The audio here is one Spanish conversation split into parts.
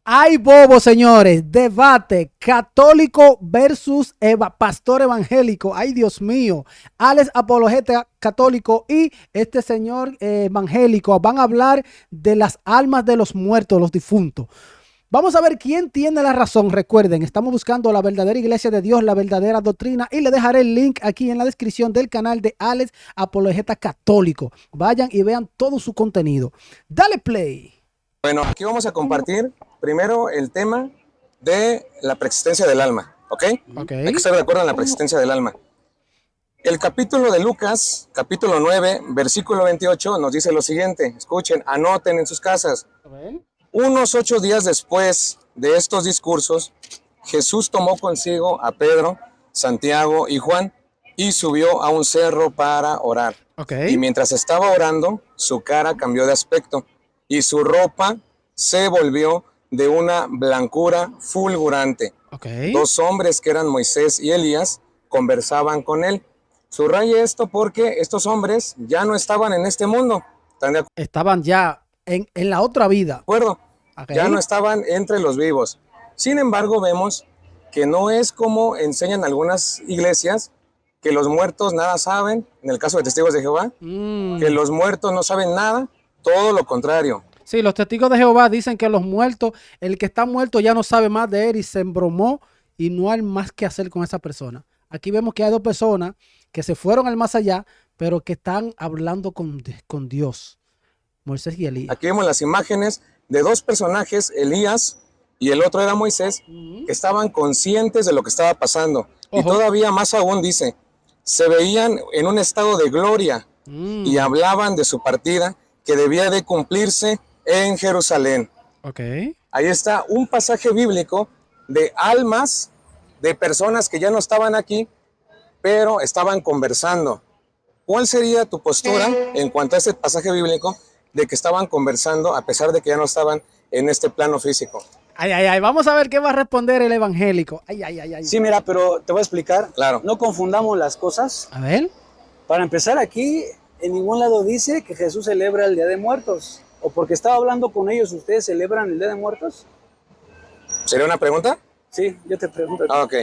Hay bobo, señores. Debate católico versus pastor evangélico. Ay, Dios mío. Alex, apologeta católico, y este señor evangélico van a hablar de las almas de los muertos, los difuntos. Vamos a ver quién tiene la razón. Recuerden, estamos buscando la verdadera iglesia de Dios, la verdadera doctrina, y le dejaré el link aquí en la descripción del canal de Alex Apologeta Católico. Vayan y vean todo su contenido. Dale play. Bueno, aquí vamos a compartir primero el tema de la preexistencia del alma, ¿ok? Hay que estar de acuerdo en la preexistencia del alma. El capítulo de Lucas, capítulo 9, versículo 28, nos dice lo siguiente. Escuchen, anoten en sus casas. Unos 8 días después de estos discursos, Jesús tomó consigo a Pedro, Santiago y Juan y subió a un cerro para orar. Y mientras estaba orando, su cara cambió de aspecto y su ropa se volvió de una blancura fulgurante. Dos hombres que eran Moisés y Elías conversaban con él. Subraye esto porque estos hombres ya no estaban en este mundo. Estaban ya en la otra vida. ¿De acuerdo? Ya no estaban entre los vivos. Sin embargo, vemos que no es como enseñan algunas iglesias, que los muertos nada saben, en el caso de Testigos de Jehová, que los muertos no saben nada, todo lo contrario. Sí, los testigos de Jehová dicen que los muertos, el que está muerto ya no sabe más de él y se embromó y no hay más que hacer con esa persona. Aquí vemos que hay dos personas que se fueron al más allá, pero que están hablando con Dios. Moisés y Elías. Aquí vemos las imágenes de dos personajes, Elías y el otro era Moisés, que estaban conscientes de lo que estaba pasando. Y todavía más aún dice, se veían en un estado de gloria y hablaban de su partida que debía de cumplirse en Jerusalén. Ahí está un pasaje bíblico de almas de personas que ya no estaban aquí, pero estaban conversando. ¿Cuál sería tu postura en cuanto a este pasaje bíblico de que estaban conversando a pesar de que ya no estaban en este plano físico? Vamos a ver qué va a responder el evangélico. Sí, mira, pero te voy a explicar. Claro. No confundamos las cosas. A ver. Para empezar, aquí en ningún lado dice que Jesús celebra el Día de Muertos. ¿O porque estaba hablando con ellos, ustedes celebran el Día de Muertos? ¿Sería una pregunta? Sí, yo te pregunto. Ok.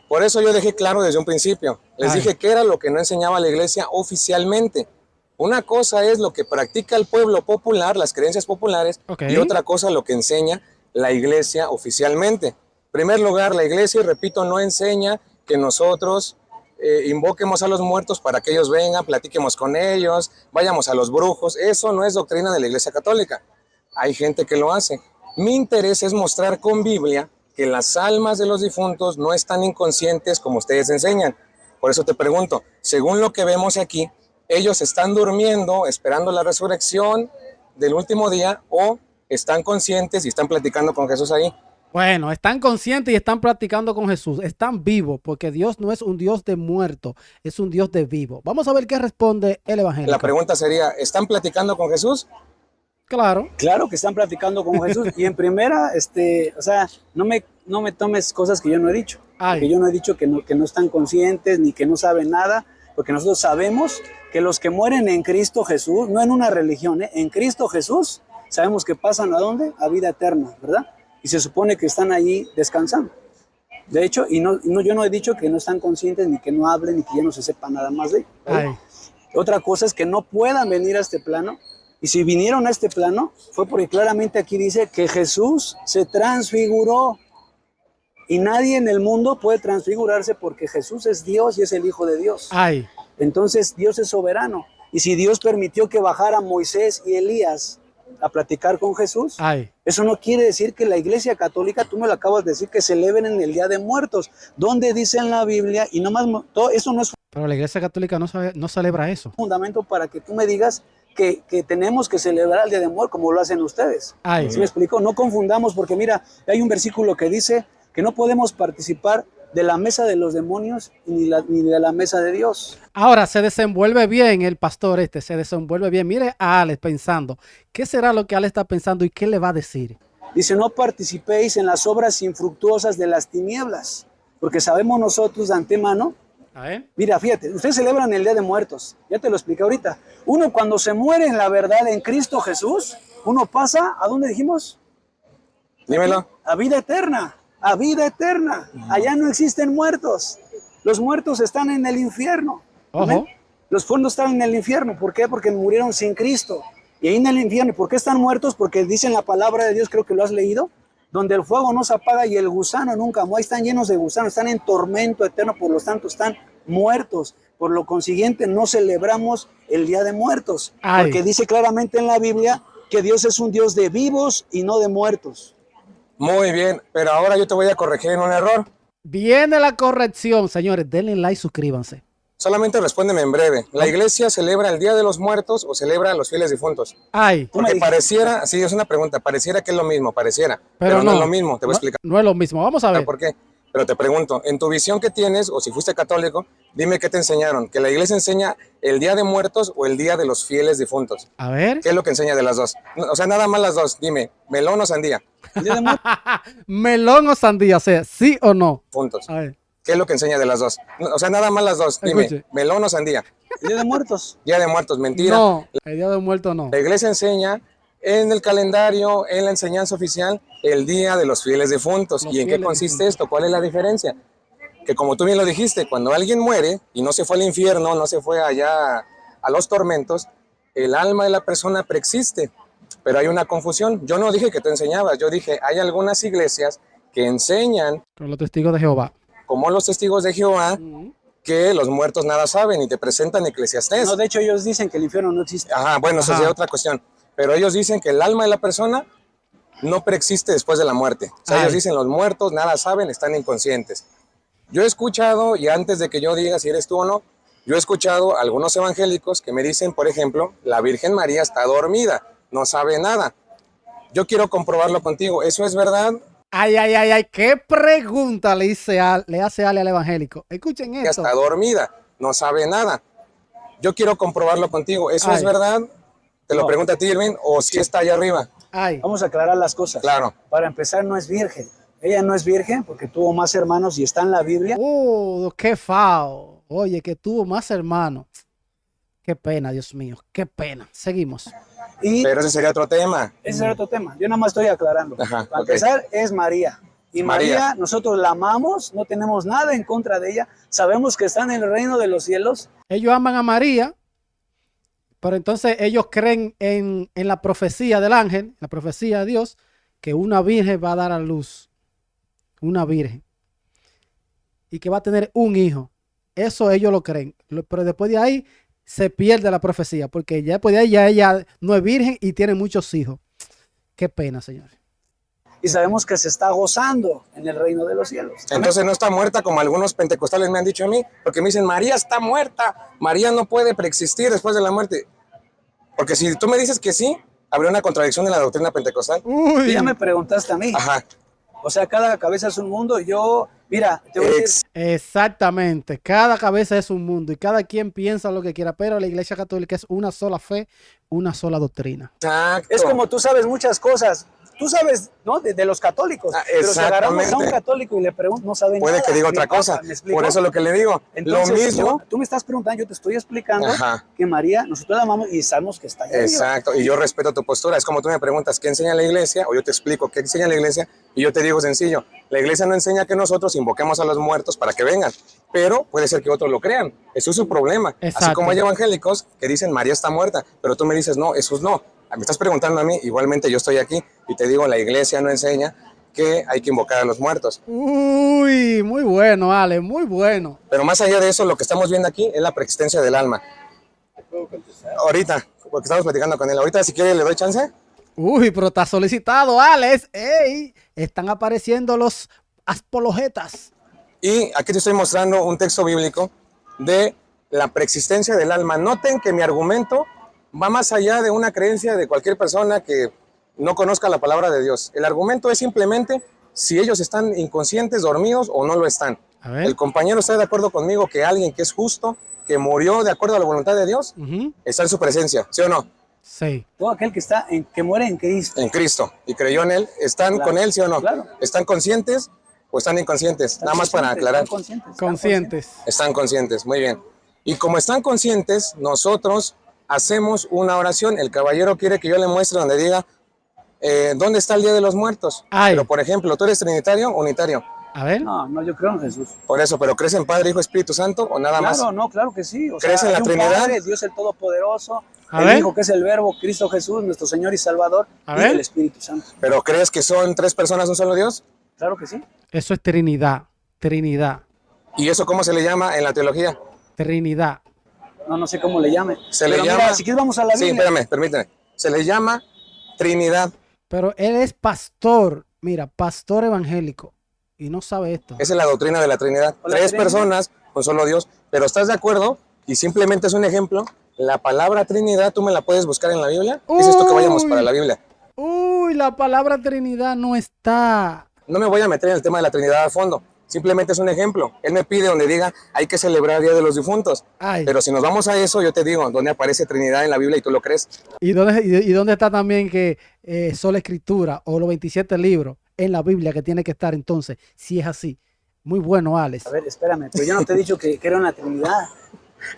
Por eso yo dejé claro desde un principio. Les dije que era lo que no enseñaba la iglesia oficialmente. Una cosa es lo que practica el pueblo popular, las creencias populares, y otra cosa lo que enseña la iglesia oficialmente. En primer lugar, la iglesia, y repito, no enseña que nosotros invoquemos a los muertos para que ellos vengan, platiquemos con ellos, vayamos a los brujos. Eso no es doctrina de la iglesia católica. Hay gente que lo hace. Mi interés es mostrar con Biblia que las almas de los difuntos no están inconscientes como ustedes enseñan. Por eso te pregunto, según lo que vemos aquí, ¿ellos están durmiendo, esperando la resurrección del último día, o están conscientes y están platicando con Jesús ahí? Bueno, están conscientes y están practicando con Jesús. Están vivos, porque Dios no es un Dios de muerto, es un Dios de vivo. Vamos a ver qué responde el evangelio. La pregunta sería, ¿están platicando con Jesús? Claro. Claro que están platicando con Jesús. Y en primera, o sea, no me tomes cosas que yo no he dicho. Porque yo no he dicho que no están conscientes ni que no saben nada. Porque nosotros sabemos que los que mueren en Cristo Jesús, no en una religión, en Cristo Jesús, sabemos que pasan ¿a dónde? A vida eterna, ¿verdad? Y se supone que están allí descansando. De hecho, yo no he dicho que no están conscientes, ni que no hablen, ni que ya no se sepa nada más de ellos. Otra cosa es que no puedan venir a este plano. Y si vinieron a este plano, fue porque claramente aquí dice que Jesús se transfiguró. Y nadie en el mundo puede transfigurarse porque Jesús es Dios y es el Hijo de Dios. Entonces Dios es soberano. Y si Dios permitió que bajaran Moisés y Elías a platicar con Jesús, eso no quiere decir que la iglesia católica, tú me lo acabas de decir, que celebren en el Día de Muertos, donde dice en la Biblia, y nomás todo eso no es... Pero la iglesia católica no celebra eso. Fundamento para que tú me digas que tenemos que celebrar el Día de Muertos como lo hacen ustedes. ¿Sí me explico? No confundamos, porque mira, hay un versículo que dice que no podemos participar de la mesa de los demonios ni de la mesa de Dios. Ahora se desenvuelve bien el pastor se desenvuelve bien. Mire a Alex pensando, ¿qué será lo que Alex está pensando y qué le va a decir? Dice, no participéis en las obras infructuosas de las tinieblas, porque sabemos nosotros de antemano. Mira, fíjate, ustedes celebran el Día de Muertos, ya te lo expliqué ahorita. Uno cuando se muere en la verdad en Cristo Jesús, uno pasa, ¿a dónde dijimos? Dímelo. A vida eterna, a vida eterna. Allá no existen muertos. Los muertos están en el infierno. Ojo. Los fondos están en el infierno. ¿Por qué? Porque murieron sin Cristo. Y ahí en el infierno, ¿por qué están muertos? Porque dicen la palabra de Dios, creo que lo has leído, donde el fuego no se apaga y el gusano nunca muere. Están llenos de gusanos, están en tormento eterno, por lo tanto están muertos. Por lo consiguiente, no celebramos el Día de Muertos. Ay. Porque dice claramente en la Biblia que Dios es un Dios de vivos y no de muertos. Muy bien, pero ahora yo te voy a corregir en un error. Viene la corrección, señores. Denle like, suscríbanse. Solamente respóndeme en breve. ¿La iglesia celebra el Día de los Muertos o celebra a los fieles difuntos? Ay. Porque pareciera, sí, es una pregunta, pareciera que es lo mismo, pareciera, pero no es lo mismo, te voy a explicar. No es lo mismo, vamos a ver. ¿Por qué? Pero te pregunto, en tu visión que tienes, o si fuiste católico, dime qué te enseñaron, que la iglesia enseña el Día de Muertos o el Día de los fieles difuntos. A ver. ¿Qué es lo que enseña de las dos? O sea, nada más las dos, dime, melón o sandía. Melón o sandía, o sea, ¿sí o no? Puntos. A ver. ¿Qué es lo que enseña de las dos? O sea, nada más las dos. Dime, Escuche. melón o sandía. El Día de Muertos. Día de Muertos, mentira. No, el Día de Muertos no. La iglesia enseña en el calendario, en la enseñanza oficial, el Día de los fieles difuntos. ¿Y en qué consiste esto? ¿Cuál es la diferencia? Que como tú bien lo dijiste, cuando alguien muere y no se fue al infierno, no se fue allá a los tormentos, el alma de la persona preexiste. Pero hay una confusión. Yo no dije que tú enseñabas, yo dije, hay algunas iglesias que enseñan, Con los testigos de Jehová. como los testigos de Jehová, que los muertos nada saben y te presentan Eclesiastés. No, de hecho ellos dicen que el infierno no existe. Ajá, bueno, eso sería otra cuestión. Pero ellos dicen que el alma de la persona no preexiste después de la muerte. O sea, ellos dicen los muertos nada saben, están inconscientes. Yo he escuchado, y antes de que yo diga si eres tú o no, yo he escuchado a algunos evangélicos que me dicen, por ejemplo, la Virgen María está dormida, no sabe nada. Yo quiero comprobarlo contigo, ¿eso es verdad? Ay, ay, ay, ay, qué pregunta le hace Ale al evangélico. Escuchen esto. Está dormida, no sabe nada. Yo quiero comprobarlo contigo, ¿eso es verdad? Te lo pregunto a ti, Irving, o si está allá arriba. Ay. Vamos a aclarar las cosas. Claro. Para empezar, no es virgen. Ella no es virgen porque tuvo más hermanos y está en la Biblia. Qué fao. Oye, que tuvo más hermanos. Qué pena, Dios mío, qué pena. Seguimos. Pero ese sería otro tema. Ese sería otro tema. Yo nada más estoy aclarando. Ajá, Para empezar, es María. Y María. María, nosotros la amamos, no tenemos nada en contra de ella. Sabemos que está en el reino de los cielos. Ellos aman a María, pero entonces ellos creen en la profecía del ángel, la profecía de Dios, que una virgen va a dar a luz. Una virgen. Y que va a tener un hijo. Eso ellos lo creen. Pero después de ahí se pierde la profecía, porque ya después de ahí ya ella no es virgen y tiene muchos hijos. Qué pena, señores. Y sabemos que se está gozando en el reino de los cielos. Entonces no está muerta como algunos pentecostales me han dicho a mí, porque me dicen, María está muerta, María no puede preexistir después de la muerte. Porque si tú me dices que sí, habría una contradicción en la doctrina pentecostal. Tú ya me preguntaste a mí. Ajá. O sea, cada cabeza es un mundo. Yo, mira, te voy a decir. Exactamente. Cada cabeza es un mundo y cada quien piensa lo que quiera, pero la Iglesia Católica es una sola fe, una sola doctrina. Exacto. Es como tú sabes muchas cosas. Tú sabes, ¿no? De los católicos. Pero si agarramos a un católico y le pregunto, no sabe nada. Puede que diga otra cosa. Por eso lo que le digo. Entonces, lo mismo. Tú me estás preguntando, yo te estoy explicando que María, nosotros la amamos y sabemos que está allá arriba. Exacto. Y yo respeto tu postura. Es como tú me preguntas, ¿qué enseña la iglesia? O yo te explico qué enseña la iglesia. Y yo te digo sencillo. La iglesia no enseña que nosotros invoquemos a los muertos para que vengan. Pero puede ser que otros lo crean. Eso es su problema. Exacto. Así como hay evangélicos que dicen María está muerta. Pero tú me dices, no, eso no. Me estás preguntando a mí, igualmente yo estoy aquí y te digo, la iglesia no enseña que hay que invocar a los muertos. Uy, muy bueno, Ale, muy bueno. Pero más allá de eso, lo que estamos viendo aquí es la preexistencia del alma. Ahorita, porque estamos platicando con él. Ahorita, si quiere, le doy chance. Uy, pero está solicitado, Alex. ¡Ey! Están apareciendo los apologetas. Y aquí te estoy mostrando un texto bíblico de la preexistencia del alma. Noten que mi argumento va más allá de una creencia de cualquier persona que no conozca la palabra de Dios. El argumento es simplemente si ellos están inconscientes, dormidos o no lo están. El compañero está de acuerdo conmigo que alguien que es justo, que murió de acuerdo a la voluntad de Dios, está en su presencia, ¿sí o no? Sí. Todo aquel que muere en Cristo. En Cristo y creyó en Él, ¿están con Él, sí o no? Claro. ¿Están conscientes o están inconscientes? Nada más para aclarar. Conscientes. Están conscientes, muy bien. Y como están conscientes, nosotros hacemos una oración. El caballero quiere que yo le muestre donde diga ¿dónde está el Día de los Muertos? Pero, por ejemplo, ¿tú eres trinitario o unitario? A ver. No, yo creo en Jesús. Por eso, ¿pero crees en Padre, Hijo, Espíritu Santo o nada más? Claro, no, claro que sí. O ¿Crees sea, en la hay un Trinidad? Padre, Dios el Todopoderoso, A el ver. Hijo que es el Verbo, Cristo Jesús, nuestro Señor y Salvador, A y ver. el Espíritu Santo. ¿Pero crees que son tres personas, un solo Dios? Claro que sí. Eso es Trinidad. Trinidad. ¿Y eso cómo se le llama en la teología? Trinidad. No sé cómo le llame. Se le Pero llama... mira, si quieres vamos a la Sí, Biblia. espérame, permíteme. Se le llama Trinidad. Pero él es pastor. Mira, pastor evangélico. Y no sabe esto. Esa es la doctrina de la Trinidad. ¿O la Tres Trinidad? personas, un solo Dios. Pero ¿estás de acuerdo? Y simplemente es un ejemplo. La palabra Trinidad, tú me la puedes buscar en la Biblia. Es esto que vayamos para la Biblia. Uy, la palabra Trinidad no está. No me voy a meter en el tema de la Trinidad a fondo. Simplemente es un ejemplo. Él me pide donde diga, hay que celebrar el Día de los Difuntos. Ay. Pero si nos vamos a eso, yo te digo, ¿dónde aparece Trinidad en la Biblia y tú lo crees? ¿Y dónde está también que sola escritura o los 27 libros en la Biblia que tiene que estar entonces? Si es así. Muy bueno, Alex. A ver, espérame, pero yo no te he dicho que era una Trinidad.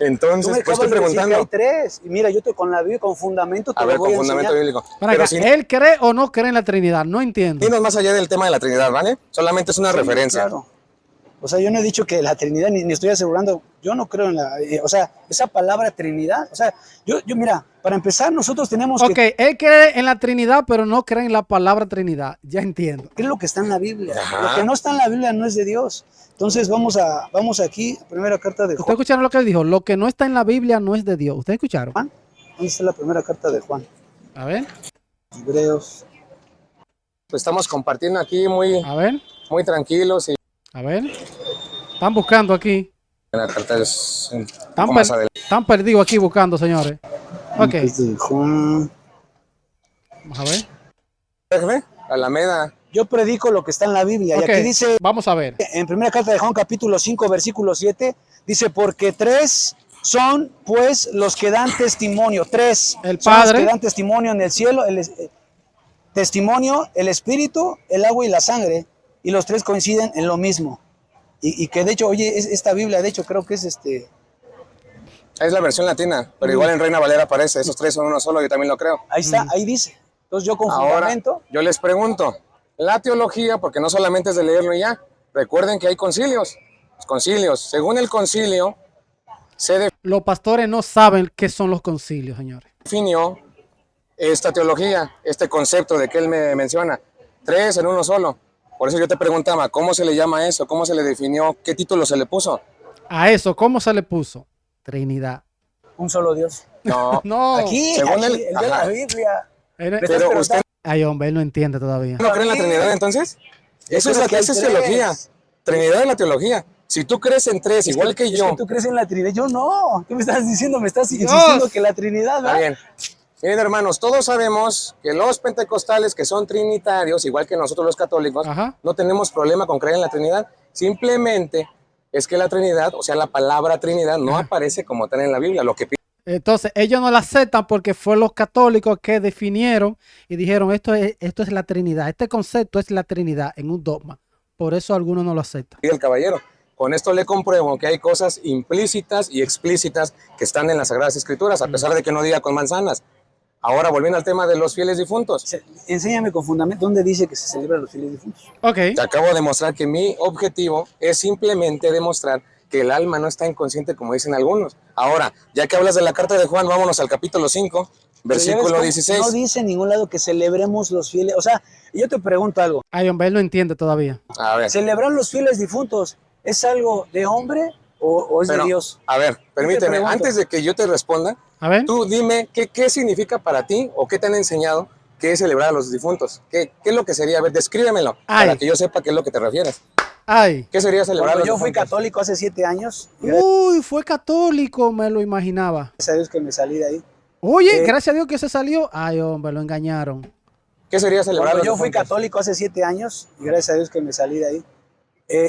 Entonces, pues estoy Tú me acabas de decir preguntando. que hay tres. Y mira, yo te con la Biblia, con fundamento, te A lo ver, voy con a fundamento enseñar. bíblico. Para Pero acá, si ¿él cree o no cree en la Trinidad? No entiendo. irnos más allá del tema de la Trinidad, ¿vale? Solamente es una Sí, referencia. Claro. O sea, yo no he dicho que la Trinidad, ni estoy asegurando, yo no creo en la, o sea, esa palabra Trinidad, o sea, yo mira, para empezar, nosotros tenemos Ok, que él cree en la Trinidad, pero no cree en la palabra Trinidad. Ya entiendo. ¿qué es lo que está en la Biblia? Ajá. Lo que no está en la Biblia no es de Dios. Entonces vamos aquí, primera carta de ¿Ustedes Juan. escucharon lo que él dijo? Lo que no está en la Biblia no es de Dios. ¿Ustedes escucharon? ¿Dónde está la primera carta de Juan? A ver, Hebreos. Pues estamos compartiendo aquí muy a ver, tranquilos y a ver. Están buscando aquí. la carta es un Están, poco más adelante. están perdidos aquí buscando, señores. Ok, De Juan. vamos a ver. Jefe, Alameda. Yo predico lo que está en la Biblia. Ok, Y aquí dice, vamos a ver. en primera carta de Juan, capítulo 5, versículo 7, dice, porque tres son, pues, los que dan testimonio. Tres El son los Padre. que dan testimonio en el cielo, testimonio, el Espíritu, el agua y la sangre, y los tres coinciden en lo mismo. Y que de hecho, oye, esta Biblia, de hecho, creo que es Es la versión latina, pero igual en Reina Valera aparece. Esos tres son uno solo, yo también lo creo. ahí está, ahí dice. Entonces yo con Ahora, fundamento, yo les pregunto, la teología, porque no solamente es de leerlo y ya, recuerden que hay concilios. Los concilios, según el concilio, se Los pastores no saben qué son los concilios, señores. definió esta teología, este concepto de que él me menciona. Tres en uno solo. Por eso yo te preguntaba, ¿cómo se le llama eso? ¿Cómo se le definió? ¿Qué título se le puso? A eso, ¿cómo se le puso? Trinidad. un solo Dios. No, No. Aquí, Según aquí, el- el de la ajá. Biblia. Él- Me estás pero preguntando- usted Ay, hombre, él no entiende todavía. no cree en la Trinidad entonces. Eso es, creo que hay esa es tres. teología. Trinidad es la teología. Si tú crees en tres, Es igual que es yo, tú crees en la Trinidad. Yo no. ¿Qué me estás diciendo? Me estás insistiendo que la Trinidad, está ¿verdad? bien. Miren, hermanos, todos sabemos que los pentecostales que son trinitarios, igual que nosotros los católicos, Ajá. no tenemos problema con creer en la Trinidad. Simplemente es que la Trinidad, o sea, la palabra Trinidad no aparece como tal en la Biblia. Lo que Entonces, ellos no la aceptan porque fue los católicos que definieron y dijeron, esto es la Trinidad. Este concepto es la Trinidad en un dogma. Por eso algunos no lo aceptan. pide el caballero. Con esto le compruebo que hay cosas implícitas y explícitas que están en las Sagradas Escrituras, a pesar de que no diga con manzanas. Ahora, volviendo al tema de los fieles difuntos. Enséñame con fundamento. ¿Dónde dice que se celebran los fieles difuntos? Ok. Te acabo de demostrar que mi objetivo es simplemente demostrar que el alma no está inconsciente como dicen algunos. Ahora, ya que hablas de la carta de Juan, vámonos al capítulo 5, versículo 16. No dice en ningún lado que celebremos los fieles. O sea, yo te pregunto algo. Ay, hombre, él no entiende todavía. A ver, ¿Celebrar los fieles difuntos es algo de hombre o es pero, de Dios? a ver, permíteme, pregunto. antes de que yo te responda, A ver. tú dime qué significa para ti o qué te han enseñado que es celebrar a los difuntos. ¿Qué es lo que sería? A ver, descríbemelo Ay. para que yo sepa qué es lo que te refieres. Ay. ¿Qué sería celebrar a Cuando los yo fui difuntos? católico hace 7 años, Uy, fue católico, me lo imaginaba. gracias a Dios que me salí de ahí. Oye, gracias a Dios que se salió. Ay, hombre, lo engañaron. ¿Qué sería celebrar a Cuando los yo fui difuntos? católico hace 7 años, y gracias a Dios que me salí de ahí,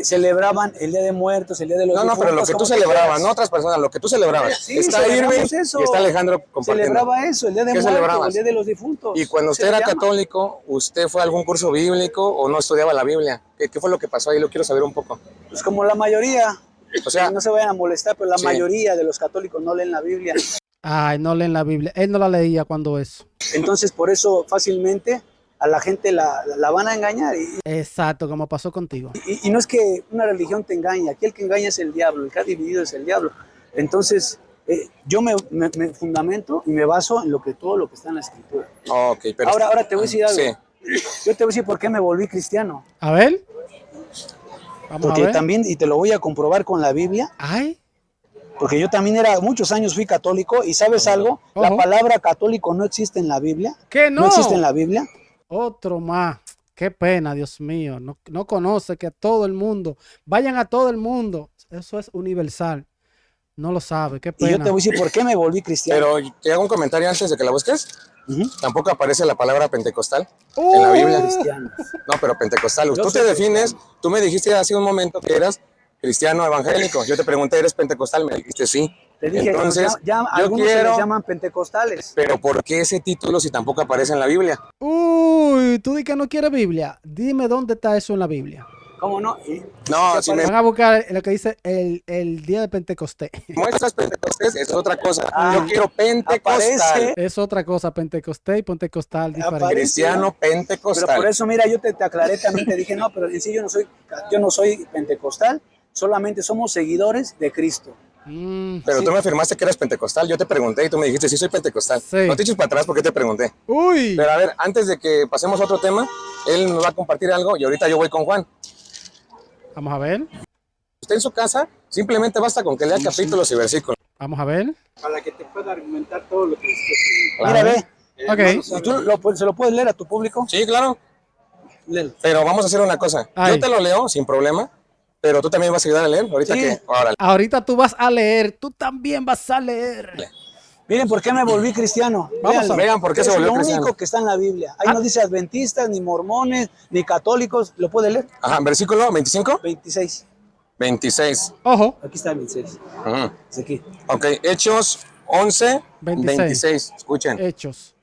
celebraban el Día de Muertos, el Día de los No, Difuntos. pero lo que tú como celebrabas, quieras. no otras personas, lo que tú celebrabas. Sí, está celebramos Irving eso. y está Alejandro compartiendo. Celebraba eso, el Día de ¿Qué Muertos, celebrabas? el Día de los Difuntos. Y cuando usted Se era llama. católico, ¿usted fue a algún curso bíblico o no estudiaba la Biblia? ¿Qué fue lo que pasó ahí? Lo quiero saber un poco. Pues como la mayoría, O sea, no se vayan a molestar, pero la Sí. mayoría de los católicos no leen la Biblia. Ay, no leen la Biblia. Él no la leía cuando eso. Entonces, por eso fácilmente a la gente la van a engañar. Exacto, como pasó contigo. Y no es que una religión te engañe, aquí el que engaña es el diablo, el que ha dividido es el diablo. Entonces, yo me fundamento y me baso en todo lo que está en la Escritura. Okay, pero ahora te voy a decir algo. Sí. Yo te voy a decir por qué me volví cristiano. A ver. Vamos Porque a ver. también, y te lo voy a comprobar con la Biblia, Ay. porque yo también muchos años fui católico, y ¿sabes algo? La palabra católico no existe en la Biblia. ¿Qué no? No existe en la Biblia. Otro más. Qué pena, Dios mío. No conoce que todo el mundo, vayan a todo el mundo. Eso es universal. No lo sabe, qué pena. Y yo te voy a decir por qué me volví cristiano. Pero te hago un comentario antes de que la busques. Tampoco aparece la palabra pentecostal en la Biblia. Cristianos. No, pero pentecostal. Tú te defines, tú me dijiste hace un momento que eras cristiano evangélico. Yo te pregunté, ¿eres pentecostal? Me dijiste sí. Te dije, entonces, ya algunos se les llaman pentecostales. Pero ¿por qué ese título si tampoco aparece en la Biblia? Uy, tú di que no quieres Biblia. Dime dónde está eso en la Biblia. ¿Cómo no? No, si van a buscar lo que dice el día de Pentecostés. Muestras Pentecostés es otra cosa. Yo quiero pentecostal. Es otra cosa, Pentecostés y pentecostal diferente. Cristiano pentecostal. Pero por eso, mira, yo te aclaré también, te dije, no, pero en sí yo no soy pentecostal, solamente somos seguidores de Cristo. Pero tú me afirmaste que eras pentecostal. Yo te pregunté y tú me dijiste, sí, soy pentecostal. Sí. No te eches para atrás porque te pregunté. Uy. Pero a ver, antes de que pasemos a otro tema, él nos va a compartir algo y ahorita yo voy con Juan. Vamos a ver. Usted en su casa, simplemente basta con que lea capítulos y versículos. Vamos a ver. Para que te pueda argumentar todo lo que dices. Claro. Mira, ve. Ok. ¿Y tú se lo puedes leer a tu público? Sí, claro. Léelo. Pero vamos a hacer una cosa. Ay. Yo te lo leo sin problema, pero tú también vas a ayudar a leer. Ahorita Sí. que... Órale. Ahorita tú vas a leer. Tú también vas a leer. Miren por qué me volví cristiano. Vamos a Vean por qué se volvió cristiano. Es lo cristiano. único que está en la Biblia. Ahí no dice adventistas, ni mormones, ni católicos. ¿Lo puede leer? Ajá, versículo 25. 26. 26. Ojo. Aquí está el 26. Ujú. Es aquí. Ok, Hechos 11, 26. 26. Escuchen. Hechos.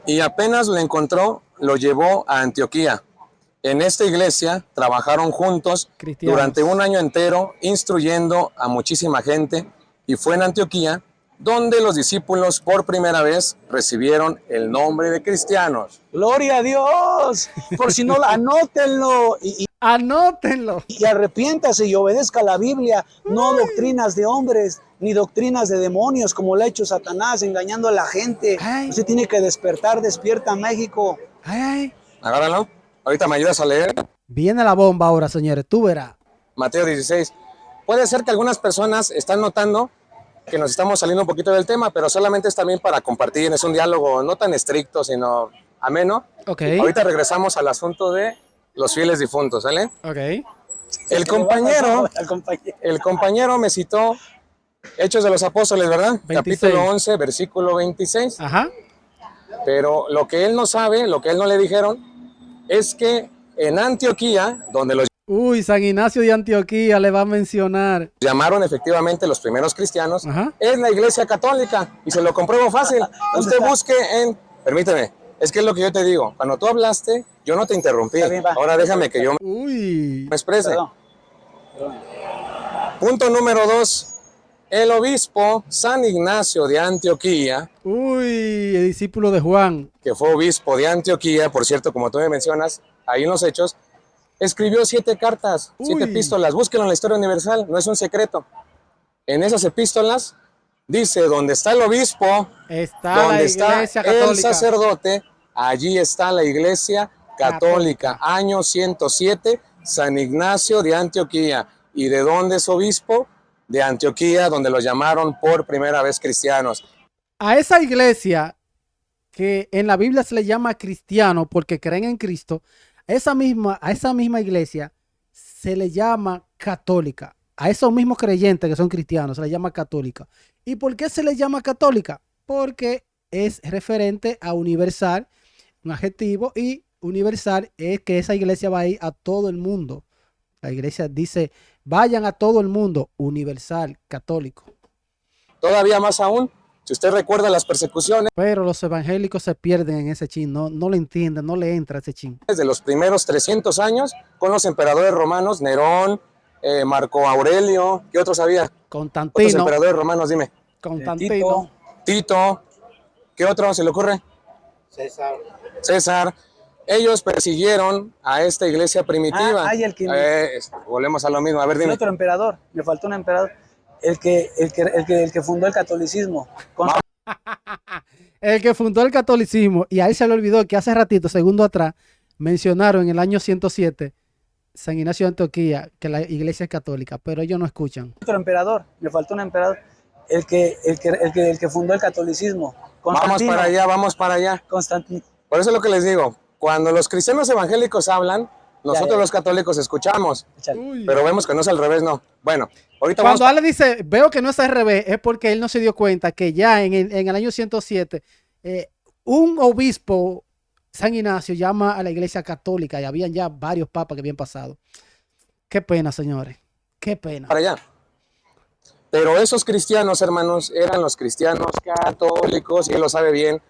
Y apenas lo encontró, lo llevó a Antioquía. En esta iglesia trabajaron juntos Cristianos. durante un año entero, instruyendo a muchísima gente. Y fue en Antioquía donde los discípulos por primera vez recibieron el nombre de cristianos. ¡Gloria a Dios! Por si no, anótenlo Anótenlo. y arrepiéntase y obedezca la Biblia. No doctrinas de hombres, ni doctrinas de demonios, como lo ha hecho Satanás, engañando a la gente. Ay. Usted tiene que despertar, despierta México. Ay. Agárralo. Ahorita me ayudas a leer. Viene la bomba ahora, señores. Tú verás. Mateo 16. Puede ser que algunas personas están notando que nos estamos saliendo un poquito del tema, pero solamente es también para compartir. Es un diálogo no tan estricto, sino ameno. Ok. Ahorita regresamos al asunto de los fieles difuntos, ¿sale? Ok. El compañero me citó Hechos de los Apóstoles, ¿verdad? 26. Capítulo 11, versículo 26. Ajá. Pero lo que él no sabe, lo que él no le dijeron, es que en Antioquía, donde los Uy, San Ignacio de Antioquía le va a mencionar. llamaron efectivamente los primeros cristianos, Ajá. es la iglesia católica, y se lo compruebo fácil. Usted busque permíteme, es que es lo que yo te digo, cuando tú hablaste, yo no te interrumpí. Está bien, va. Ahora déjame que yo Uy. me exprese. Perdón. Punto número 2. El obispo San Ignacio de Antioquía, Uy, el discípulo de Juan. que fue obispo de Antioquía, por cierto, como tú me mencionas, ahí en los Hechos, escribió 7 cartas, 7 Uy. epístolas. Búsquenlo en la Historia Universal, no es un secreto. En esas epístolas dice, donde está el obispo, Está la donde está iglesia el católica. sacerdote, allí está la iglesia católica. Año 107, San Ignacio de Antioquía. ¿Y de dónde es obispo? De Antioquía, donde los llamaron por primera vez cristianos. A esa iglesia que en la Biblia se le llama cristiano porque creen en Cristo, a esa misma iglesia se le llama católica. A esos mismos creyentes que son cristianos se le llama católica. ¿Y por qué se le llama católica? Porque es referente a universal, un adjetivo, y universal es que esa iglesia va a ir a todo el mundo. La iglesia dice, vayan a todo el mundo, universal, católico. Todavía más aún, si usted recuerda las persecuciones Pero los evangélicos se pierden en ese chin, no lo entienden, no le entra ese chin. de los primeros 300 años con los emperadores romanos, Nerón, Marco Aurelio, ¿qué otros había? Otros Constantino, emperadores romanos, dime. Constantino, Tito, ¿qué otro se le ocurre? César. César. Ellos persiguieron a esta iglesia primitiva. Volvemos a lo mismo. A ver, dime. El otro emperador, me faltó un emperador. El que fundó el catolicismo. El que fundó el catolicismo. Y a él se le olvidó que hace ratito, segundo atrás, mencionaron en el año 107 San Ignacio de Antioquía, que la iglesia es católica, pero ellos no escuchan. Otro emperador, me faltó un emperador. El que fundó el catolicismo. Vamos para allá. Constantino. Por eso es lo que les digo. Cuando los cristianos evangélicos hablan, nosotros los católicos escuchamos. Pero vemos que no es al revés, no. Bueno, ahorita cuando Ale dice, veo que no es al revés, es porque él no se dio cuenta que ya en el año 107, un obispo, San Ignacio, llama a la iglesia católica y habían ya varios papas que habían pasado. Qué pena, señores. Qué pena. Para allá. Pero esos cristianos, hermanos, eran los cristianos católicos, y él lo sabe bien.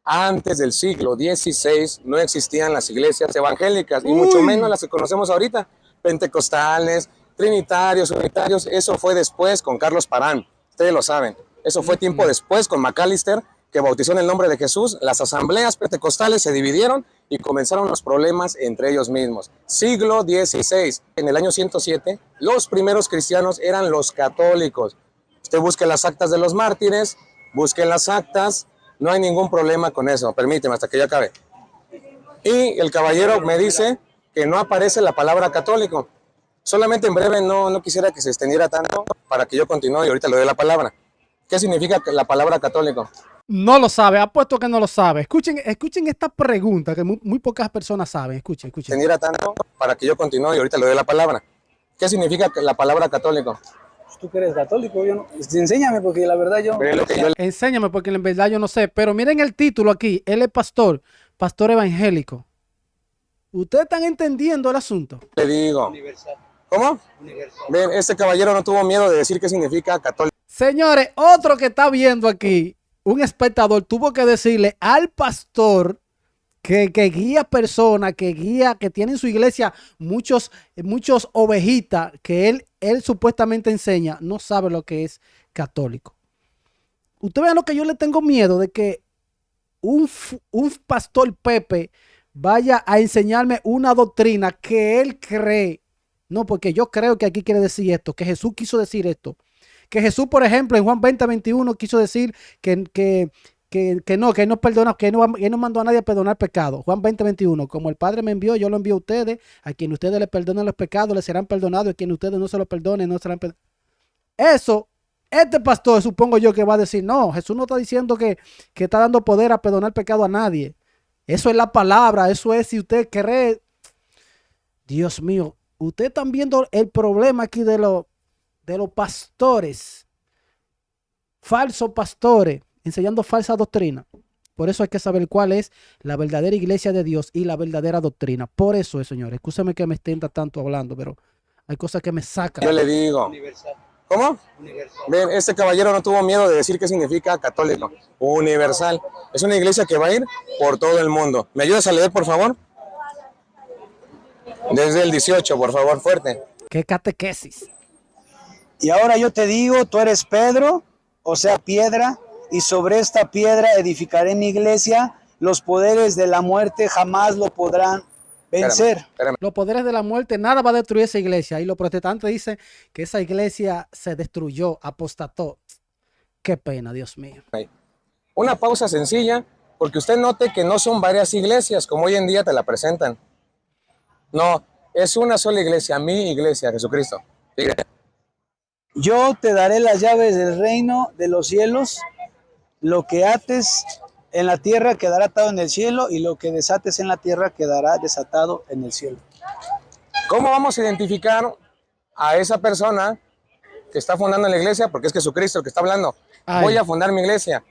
Antes del siglo XVI no existían las iglesias evangélicas, y mucho menos las que conocemos ahorita. Pentecostales, trinitarios, unitarios, eso fue después con Carlos Parán. Ustedes lo saben. Eso fue tiempo después con Macalister, que bautizó en el nombre de Jesús. Las asambleas pentecostales se dividieron y comenzaron los problemas entre ellos mismos. Siglo XVI, en el año 107, los primeros cristianos eran los católicos. Usted busque las actas de los mártires, busque las actas, no hay ningún problema con eso. Permíteme hasta que ya acabe. Y el caballero me dice que no aparece la palabra católico. Solamente en breve, no quisiera que se extendiera tanto para que yo continúe y ahorita le doy la palabra. ¿Qué significa la palabra católico? No lo sabe, apuesto que no lo sabe. Escuchen esta pregunta que muy pocas personas saben. Escuchen. Extendiera tanto para que yo continúe y ahorita le doy la palabra. ¿Qué significa la palabra católico? Tú que eres católico, yo no. Enséñame, porque la verdad yo. Enséñame, porque en verdad yo no sé. Pero miren el título aquí. Él es pastor evangélico. ¿Ustedes están entendiendo el asunto? Le digo. Universal. ¿Cómo? Universal. Ven, este caballero no tuvo miedo de decir qué significa católico. Señores, otro que está viendo aquí, un espectador, tuvo que decirle al pastor que guía personas, que tiene en su iglesia muchos ovejitas, que él supuestamente enseña, no sabe lo que es católico. Ustedes vean lo que yo le tengo miedo, de que un pastor Pepe vaya a enseñarme una doctrina que él cree. No, porque yo creo que aquí quiere decir esto, que Jesús quiso decir esto. Que Jesús, por ejemplo, en Juan 20:21 quiso decir que no perdona, que no mandó a nadie a perdonar pecado. Juan 20:21, como el Padre me envió, yo lo envío a ustedes. A quien ustedes le perdonen los pecados, les serán perdonados. A quien ustedes no se los perdonen, no serán perdonados. Eso, este pastor, supongo yo que va a decir, no, Jesús no está diciendo que está dando poder a perdonar pecado a nadie. Eso es la palabra, eso es si usted cree. Dios mío, ustedes están viendo el problema aquí de los pastores, falsos pastores, enseñando falsa doctrina. Por eso hay que saber cuál es la verdadera iglesia de Dios y la verdadera doctrina. Por eso, señores, escúchame que me extienda tanto hablando, pero hay cosas que me sacan. Yo le digo. Universal. ¿Cómo? Universal. Ven, este caballero no tuvo miedo de decir qué significa católico. Universal. Es una iglesia que va a ir por todo el mundo. ¿Me ayudas a leer, por favor? Desde el 18, por favor, fuerte. ¿Qué catequesis? Y ahora yo te digo, tú eres Pedro, o sea, piedra, y sobre esta piedra edificaré mi iglesia. Los poderes de la muerte jamás lo podrán vencer. Espérame. Los poderes de la muerte, nada va a destruir esa iglesia. Y los protestantes dicen que esa iglesia se destruyó, apostató. Qué pena, Dios mío. Una pausa sencilla, porque usted note que no son varias iglesias, como hoy en día te la presentan. No, es una sola iglesia, mi iglesia, Jesucristo. Sigue. Yo te daré las llaves del reino de los cielos. Lo que ates en la tierra quedará atado en el cielo, y lo que desates en la tierra quedará desatado en el cielo. ¿Cómo vamos a identificar a esa persona que está fundando la iglesia? Porque es Jesucristo el que está hablando. Ay. Voy a fundar mi iglesia.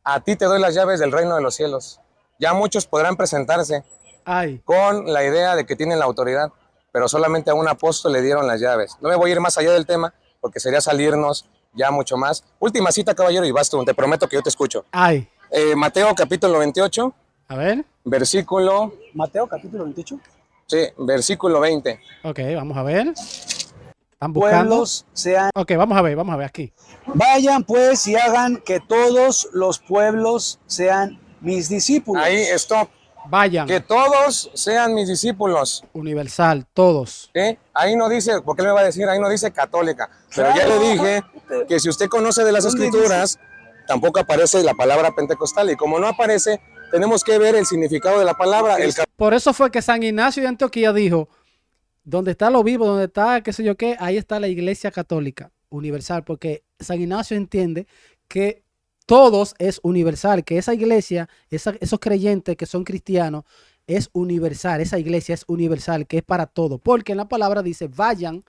A ti te doy las llaves del reino de los cielos. Ya muchos podrán presentarse con la idea de que tienen la autoridad, pero solamente a un apóstol le dieron las llaves. No me voy a ir más allá del tema, porque sería salirnos ya mucho más. Última cita, caballero, y vas tú, te prometo que yo te escucho. Mateo capítulo 28. A ver. Versículo. Mateo capítulo 28. Sí, versículo 20. Ok, vamos a ver. Están buscando. Ok, vamos a ver aquí. Vayan pues y hagan que todos los pueblos sean mis discípulos. Ahí, stop. Vayan. Que todos sean mis discípulos. Universal, todos. Ahí no dice, ¿por qué me va a decir? Ahí no dice católica. Pero ya le dije que si usted conoce de las escrituras, tampoco aparece la palabra pentecostal. Y como no aparece, tenemos que ver el significado de la palabra. Por eso fue que San Ignacio de Antioquía dijo, donde está lo vivo, donde está qué sé yo qué, ahí está la iglesia católica universal, porque San Ignacio entiende que todos es universal, que esa iglesia, esos creyentes que son cristianos, es universal, esa iglesia es universal, que es para todos, porque en la palabra dice, vayan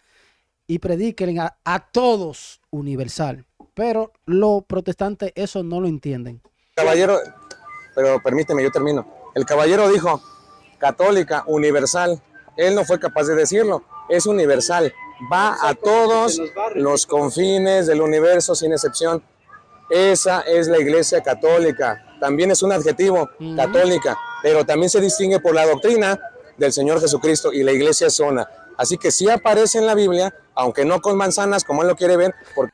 y prediquen a todos universal, pero los protestantes eso no lo entienden. Caballero, pero permíteme, yo termino. El caballero dijo, católica, universal. Él no fue capaz de decirlo, es universal, va a todos los confines del universo sin excepción. Esa es la iglesia católica, también es un adjetivo, católica, pero también se distingue por la doctrina del Señor Jesucristo y la iglesia es una. Así que sí aparece en la Biblia, aunque no con manzanas como él lo quiere ver, porque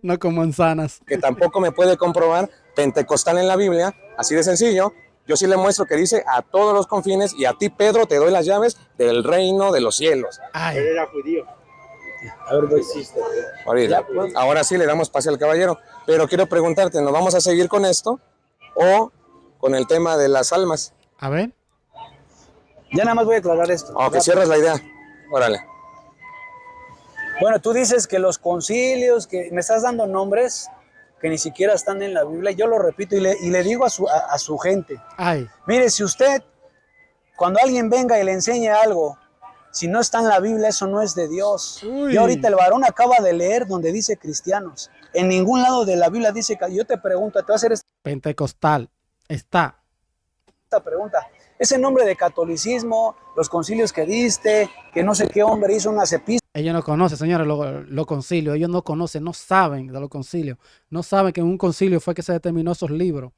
no con manzanas. Que tampoco me puede comprobar pentecostal en la Biblia, así de sencillo. Yo sí le muestro que dice a todos los confines y a ti, Pedro, te doy las llaves del reino de los cielos. Él era judío. A ver, ¿qué hiciste? Ahora sí le damos pase al caballero. Pero quiero preguntarte, ¿nos vamos a seguir con esto o con el tema de las almas? A ver. Ya nada más voy a aclarar esto. Que cierres la idea. Órale. Bueno, tú dices que los concilios, que me estás dando nombres que ni siquiera están en la Biblia. Yo lo repito y le digo a su gente. Mire, si usted, cuando alguien venga y le enseñe algo, si no está en la Biblia, eso no es de Dios. Y ahorita el varón acaba de leer donde dice cristianos. En ningún lado de la Biblia dice que... Yo te pregunto, te voy a hacer pentecostal. Está. Esta pregunta. Ese nombre de catolicismo, los concilios que diste, que no sé qué hombre hizo unas epístolas. Ellos no conocen, señores, los concilios. Ellos no conocen, no saben de los concilios. No saben que en un concilio fue que se determinó esos libros.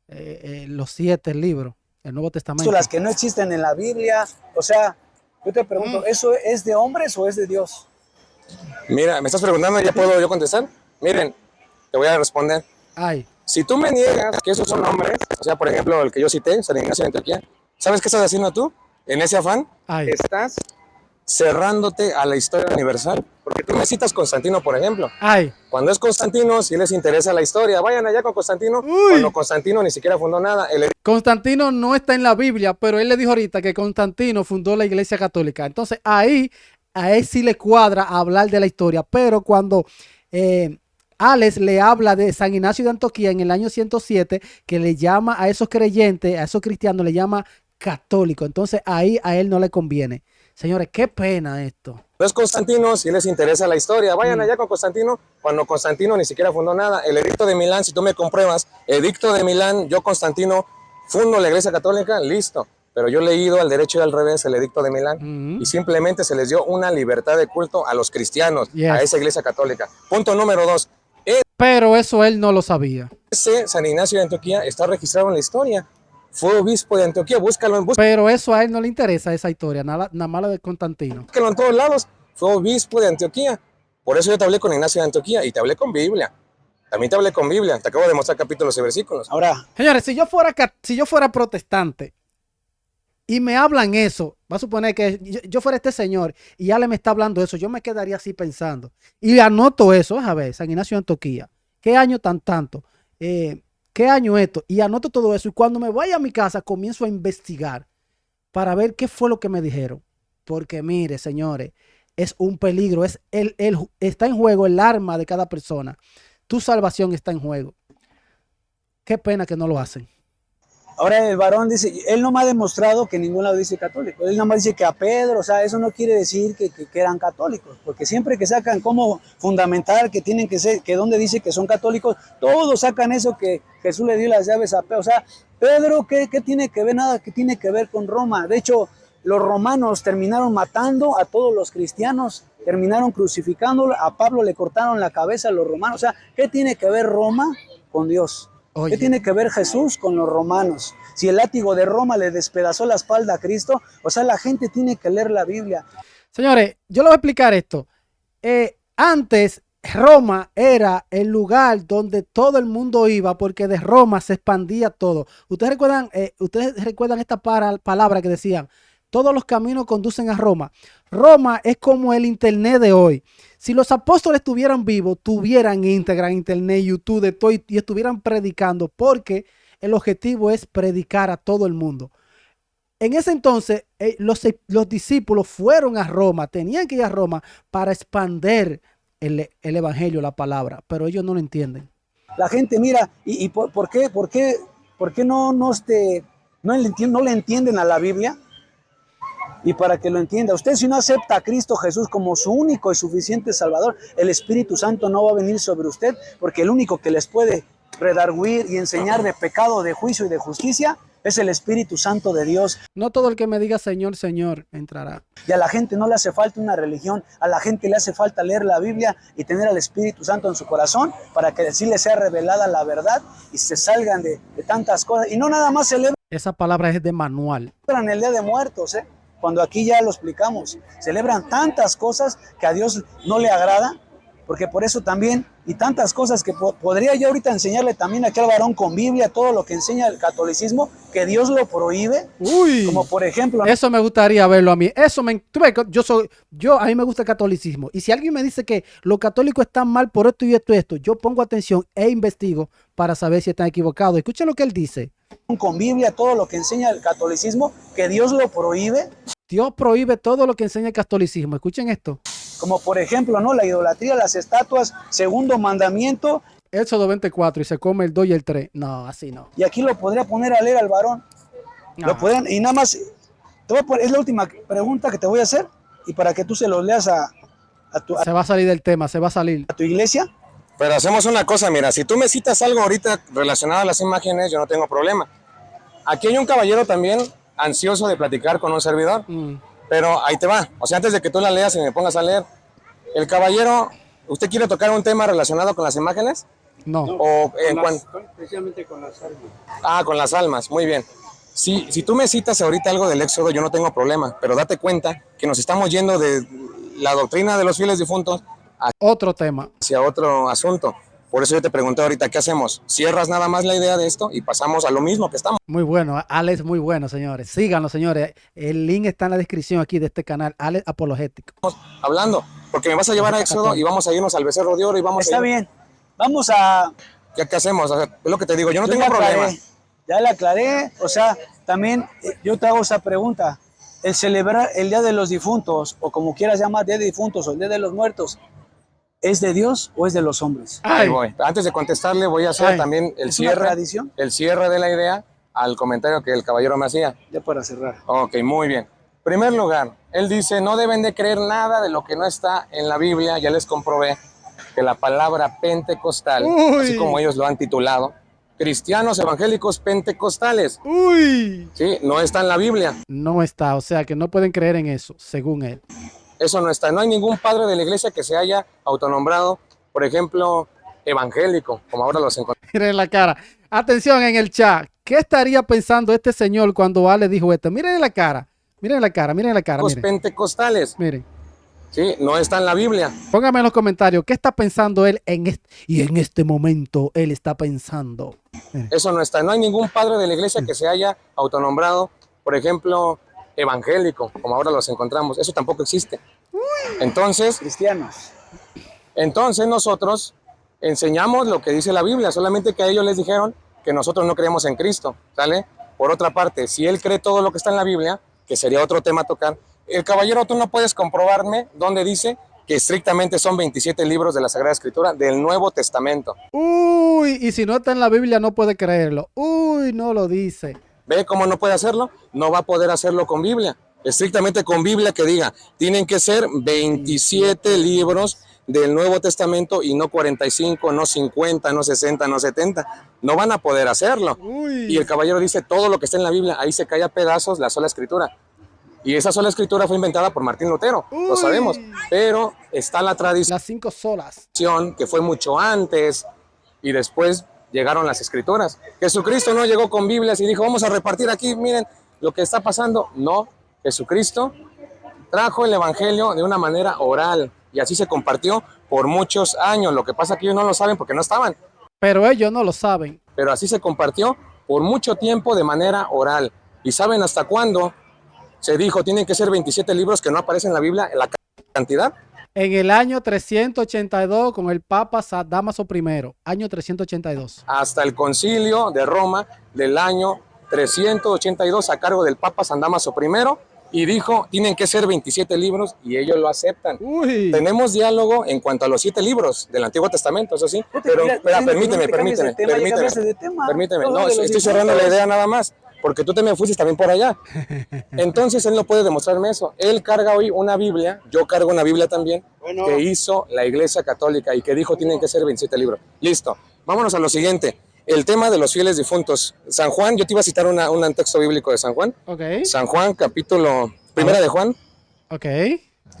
Los 7 libros, el Nuevo Testamento. Las que no existen en la Biblia. O sea, yo te pregunto, ¿eso es de hombres o es de Dios? Mira, me estás preguntando, ¿ya puedo yo contestar? Miren, te voy a responder. Si tú me niegas que esos son hombres, o sea, por ejemplo, el que yo cité, San Ignacio de Antioquía, ¿sabes qué estás haciendo tú? En ese afán, estás cerrándote a la historia universal. Porque tú me citas Constantino, por ejemplo. Cuando es Constantino, si les interesa la historia, vayan allá con Constantino. Cuando Constantino ni siquiera fundó nada. Constantino no está en la Biblia, pero él le dijo ahorita que Constantino fundó la Iglesia Católica. Entonces a él sí le cuadra hablar de la historia, pero cuando Alex le habla de San Ignacio de Antioquía en el año 107, que le llama a esos creyentes, a esos cristianos, le llama católico. Entonces ahí a él no le conviene. Señores, qué pena esto. No es Constantino, si les interesa la historia, vayan allá con Constantino, cuando Constantino ni siquiera fundó nada. El edicto de Milán, si tú me compruebas, edicto de Milán, yo Constantino fundo la Iglesia Católica, listo. Pero yo he leído al derecho y al revés el edicto de Milán y simplemente se les dio una libertad de culto a los cristianos, a esa Iglesia Católica. Punto número 2. Pero eso él no lo sabía. Ese San Ignacio de Antioquía está registrado en la historia. Fue obispo de Antioquía, búscalo en Pero eso a él no le interesa, esa historia, nada más la de Constantino. Búscalo en todos lados, fue obispo de Antioquía. Por eso yo te hablé con Ignacio de Antioquía y te hablé con Biblia. También te hablé con Biblia, te acabo de mostrar capítulos y versículos. Ahora, señores, si yo fuera protestante y me hablan eso, va a suponer que yo fuera este señor y ya le me está hablando eso, yo me quedaría así pensando. Y anoto eso, a ver, San Ignacio de Antioquía, ¿qué año tanto? ¿Qué año esto? Y anoto todo eso. Y cuando me vaya a mi casa, comienzo a investigar para ver qué fue lo que me dijeron. Porque mire, señores, es un peligro. Está en juego el arma de cada persona. Tu salvación está en juego. Qué pena que no lo hacen. Ahora el varón dice, él no me ha demostrado que ningún lado dice católico. Él nomás dice que a Pedro, o sea, eso no quiere decir que eran católicos. Porque siempre que sacan cómo fundamentar que tienen que ser, que donde dice que son católicos, todos sacan eso que Jesús le dio las llaves a Pedro. O sea, Pedro, ¿qué tiene que ver? Nada que tiene que ver con Roma. De hecho, los romanos terminaron matando a todos los cristianos, terminaron crucificándolo. A Pablo le cortaron la cabeza a los romanos. O sea, ¿qué tiene que ver Roma con Dios? Oye. ¿Qué tiene que ver Jesús con los romanos? Si el látigo de Roma le despedazó la espalda a Cristo, o sea, la gente tiene que leer la Biblia. Señores, yo les voy a explicar esto. Antes, Roma era el lugar donde todo el mundo iba porque de Roma se expandía todo. Ustedes recuerdan esta palabra que decían, todos los caminos conducen a Roma. Roma es como el internet de hoy. Si los apóstoles estuvieran vivos, tuvieran Instagram, internet, YouTube, de todo, y estuvieran predicando, porque el objetivo es predicar a todo el mundo. En ese entonces, los discípulos fueron a Roma, tenían que ir a Roma para expandir el evangelio, la palabra, pero ellos no lo entienden. La gente mira, ¿y por qué no le entienden a la Biblia? Y para que lo entienda, usted si no acepta a Cristo Jesús como su único y suficiente Salvador, el Espíritu Santo no va a venir sobre usted, porque el único que les puede redarguir y enseñar de pecado, de juicio y de justicia es el Espíritu Santo de Dios. No todo el que me diga Señor, Señor entrará. Y a la gente no le hace falta una religión, a la gente le hace falta leer la Biblia y tener al Espíritu Santo en su corazón para que así les sea revelada la verdad y se salgan de tantas cosas. Y no nada más celebran. Esa palabra es de manual. El Día de Muertos, cuando aquí ya lo explicamos. Celebran tantas cosas que a Dios no le agrada, porque por eso también, y tantas cosas que podría yo ahorita enseñarle también aquí al varón con Biblia, todo lo que enseña el catolicismo, que Dios lo prohíbe. Uy, como por ejemplo. Eso me gustaría verlo a mí. A mí me gusta el catolicismo. Y si alguien me dice que los católicos están mal por esto y esto y esto, yo pongo atención e investigo para saber si están equivocados. Escuchen lo que él dice. Con Biblia, todo lo que enseña el catolicismo, que Dios lo prohíbe. Dios prohíbe todo lo que enseña el catolicismo. Escuchen esto. Como por ejemplo, ¿no? La idolatría, las estatuas, segundo mandamiento. Éxodo 24, y se come el 2 y el 3. No, así no. Y aquí lo podría poner a leer al varón. No. Lo podrían, y nada más, es la última pregunta que te voy a hacer, y para que tú se los leas a tu Se va a salir del tema, se va a salir. a tu iglesia. Pero hacemos una cosa, mira, si tú me citas algo ahorita relacionado a las imágenes, yo no tengo problema. Aquí hay un caballero también ansioso de platicar con un servidor, pero ahí te va. O sea, antes de que tú la leas y me pongas a leer, el caballero, ¿usted quiere tocar un tema relacionado con las imágenes? No. O Precisamente con las almas. Ah, con las almas, muy bien. Si tú me citas ahorita algo del Éxodo, yo no tengo problema, pero date cuenta que nos estamos yendo de la doctrina de los fieles difuntos otro tema. Hacia otro asunto. Por eso yo te pregunté ahorita, ¿qué hacemos? ¿Cierras nada más la idea de esto y pasamos a lo mismo que estamos? Muy bueno, Alex, muy bueno, señores. Síganlo, señores. El link está en la descripción aquí de este canal, Alex Apologético. Hablando, porque me vas a llevar a Éxodo y vamos a irnos al Becerro de Oro y vamos Está bien. Vamos a... ¿Ya qué hacemos? O sea, es lo que te digo, yo no tengo problema. Ya la aclaré, o sea, también yo te hago esa pregunta. El celebrar el Día de los Difuntos, o como quieras llamar, Día de Difuntos o el Día de los Muertos, ¿es de Dios o es de los hombres? Ahí voy. Antes de contestarle, voy a hacer también el cierre de la idea al comentario que el caballero me hacía. Ya para cerrar. Ok, muy bien. En primer lugar, él dice, no deben de creer nada de lo que no está en la Biblia. Ya les comprobé que la palabra pentecostal, así como ellos lo han titulado, cristianos evangélicos pentecostales, sí, no está en la Biblia. No está, o sea que no pueden creer en eso, según él. Eso no está. No hay ningún padre de la iglesia que se haya autonombrado, por ejemplo, evangélico, como ahora los encontramos. Miren la cara. Atención en el chat. ¿Qué estaría pensando este señor cuando Ale dijo esto? Miren la cara. Miren la cara, miren la cara. Los pentecostales. Miren. Sí, no está en la Biblia. Póngame en los comentarios, ¿qué está pensando él en este momento él está pensando? Miren. Eso no está. No hay ningún padre de la iglesia que se haya autonombrado, por ejemplo, evangélico, como ahora los encontramos. Eso tampoco existe. Entonces, cristianos. Entonces nosotros enseñamos lo que dice la Biblia, solamente que a ellos les dijeron que nosotros no creemos en Cristo, ¿sale? Por otra parte, si él cree todo lo que está en la Biblia, que sería otro tema a tocar, el caballero, tú no puedes comprobarme dónde dice que estrictamente son 27 libros de la Sagrada Escritura del Nuevo Testamento. Uy, y si no está en la Biblia no puede creerlo. Uy, no lo dice. ¿Ve cómo no puede hacerlo? No va a poder hacerlo con Biblia. Estrictamente con Biblia que diga, tienen que ser 27 libros del Nuevo Testamento y no 45, no 50, no 60, no 70. No van a poder hacerlo. Uy. Y el caballero dice, todo lo que está en la Biblia, ahí se cae a pedazos la sola Escritura. Y esa sola Escritura fue inventada por Martín Lutero, lo sabemos. Pero está la tradición. Las 5 solas. Que fue mucho antes y después llegaron las Escrituras. Jesucristo no llegó con Biblias y dijo, vamos a repartir aquí, miren lo que está pasando. No, Jesucristo trajo el Evangelio de una manera oral y así se compartió por muchos años. Lo que pasa es que ellos no lo saben porque no estaban. Pero ellos no lo saben. Pero así se compartió por mucho tiempo de manera oral. ¿Y saben hasta cuándo se dijo tienen que ser 27 libros que no aparecen en la Biblia en la cantidad? En el año 382 con el Papa Damaso I, año 382. Hasta el concilio de Roma del año 382 a cargo del Papa San Damaso I, y dijo, tienen que ser 27 libros, y ellos lo aceptan. Uy. Tenemos diálogo en cuanto a los 7 libros del Antiguo Testamento, eso sí, pero permíteme, no, estoy cerrando la idea nada más, porque tú te me fuiste también por allá. Entonces él no puede demostrarme eso. Él carga hoy una Biblia, yo cargo una Biblia también, que hizo la Iglesia Católica y que dijo tienen que ser 27 libros. Listo, vámonos a lo siguiente. El tema de los fieles difuntos. San Juan, yo te iba a citar un texto bíblico de San Juan. Okay. San Juan, capítulo, primera de Juan. Ok.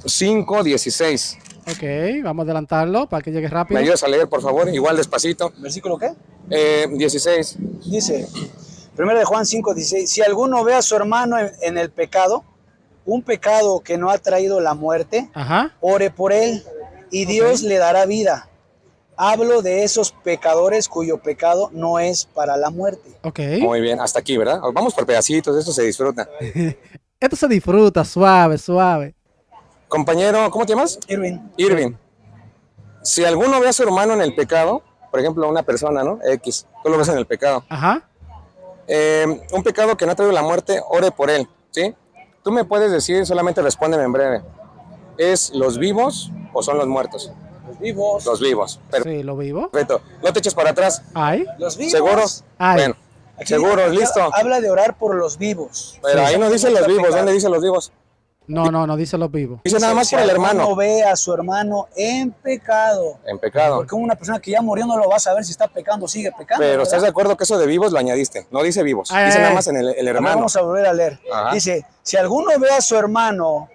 5:16. Ok, vamos a adelantarlo para que llegue rápido. ¿Me ayudas a leer, por favor? Igual despacito. ¿Versículo qué? 16. Dice, primera de Juan 5:16, si alguno ve a su hermano en el pecado, un pecado que no ha traído la muerte, ore por él y Dios le dará vida. Hablo de esos pecadores cuyo pecado no es para la muerte. Okay. Muy bien, hasta aquí, ¿verdad? Vamos por pedacitos, esto se disfruta. Esto se disfruta, suave, suave. Compañero, ¿cómo te llamas? Irving. Si alguno ve a su hermano en el pecado, por ejemplo, una persona, ¿no? X, tú lo ves en el pecado. Un pecado que no ha traído la muerte, ore por él, ¿sí? Tú me puedes decir, solamente respóndeme en breve. ¿Es los vivos o son los muertos? Los vivos. Sí, los vivos. Perfecto. No te eches para atrás. Ay. Los vivos. ¿Seguros? Ay. Bueno, seguros, listo. Habla de orar por los vivos. Pero ahí no dice los vivos. ¿Dónde dice los vivos? No dice los vivos. Dice nada más por el hermano. No ve a su hermano en pecado. En pecado. Porque una persona que ya murió no lo va a saber si está pecando o sigue pecando. Pero ¿verdad? ¿estás de acuerdo que eso de vivos lo añadiste? No dice vivos. Dice nada más en el hermano. Vamos a volver a leer. Ajá. Dice, si alguno ve a su hermano,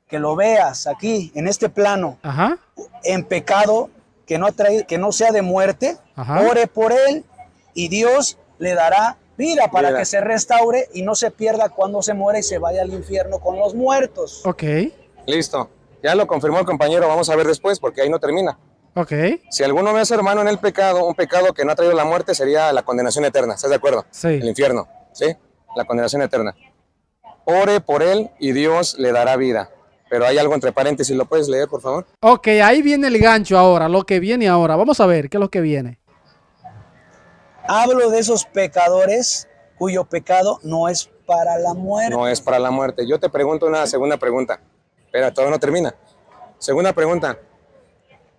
que lo veas aquí, en este plano, en pecado, que no sea de muerte, ore por él y Dios le dará vida para que se restaure y no se pierda cuando se muere y se vaya al infierno con los muertos. Ok. Listo. Ya lo confirmó el compañero, vamos a ver después porque ahí no termina. Ok. Si alguno ve a su hermano en el pecado, un pecado que no ha traído la muerte sería la condenación eterna, ¿estás de acuerdo? Sí. El infierno, ¿sí? La condenación eterna. Ore por él y Dios le dará vida. Pero hay algo entre paréntesis, ¿lo puedes leer, por favor? Ok, ahí viene el gancho ahora, lo que viene ahora. Vamos a ver qué es lo que viene. Hablo de esos pecadores cuyo pecado no es para la muerte. No es para la muerte. Yo te pregunto una segunda pregunta. Espera, todavía no termina. Segunda pregunta.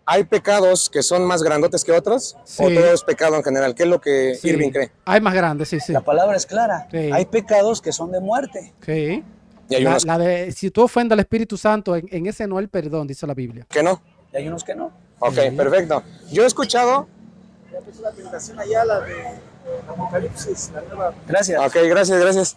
¿Hay pecados que son más grandotes que otros? Sí. ¿O todo es pecado en general? ¿Qué es lo que Irving cree? Hay más grandes, sí. La palabra es clara. Sí. Hay pecados que son de muerte. Sí. Y hay unos... la de si tú ofendes al Espíritu Santo, en ese no hay perdón, dice la Biblia. ¿Que no? Y hay unos que no. Ok, perfecto. Yo he escuchado... Ya empezó la tentación allá, la de Apocalipsis, la nueva. Gracias. Ok, gracias.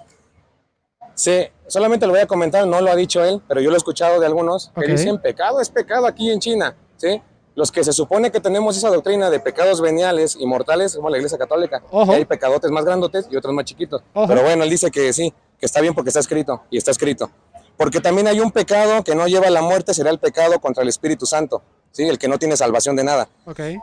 Sí, solamente lo voy a comentar, no lo ha dicho él, pero yo lo he escuchado de algunos que dicen pecado es pecado aquí en China, ¿sí? Los que se supone que tenemos esa doctrina de pecados veniales y mortales, como la Iglesia Católica, que hay pecadotes más grandotes y otros más chiquitos. Pero bueno, él dice que sí, que está bien porque está escrito, y está escrito. Porque también hay un pecado que no lleva a la muerte, será el pecado contra el Espíritu Santo, ¿sí? El que no tiene salvación de nada.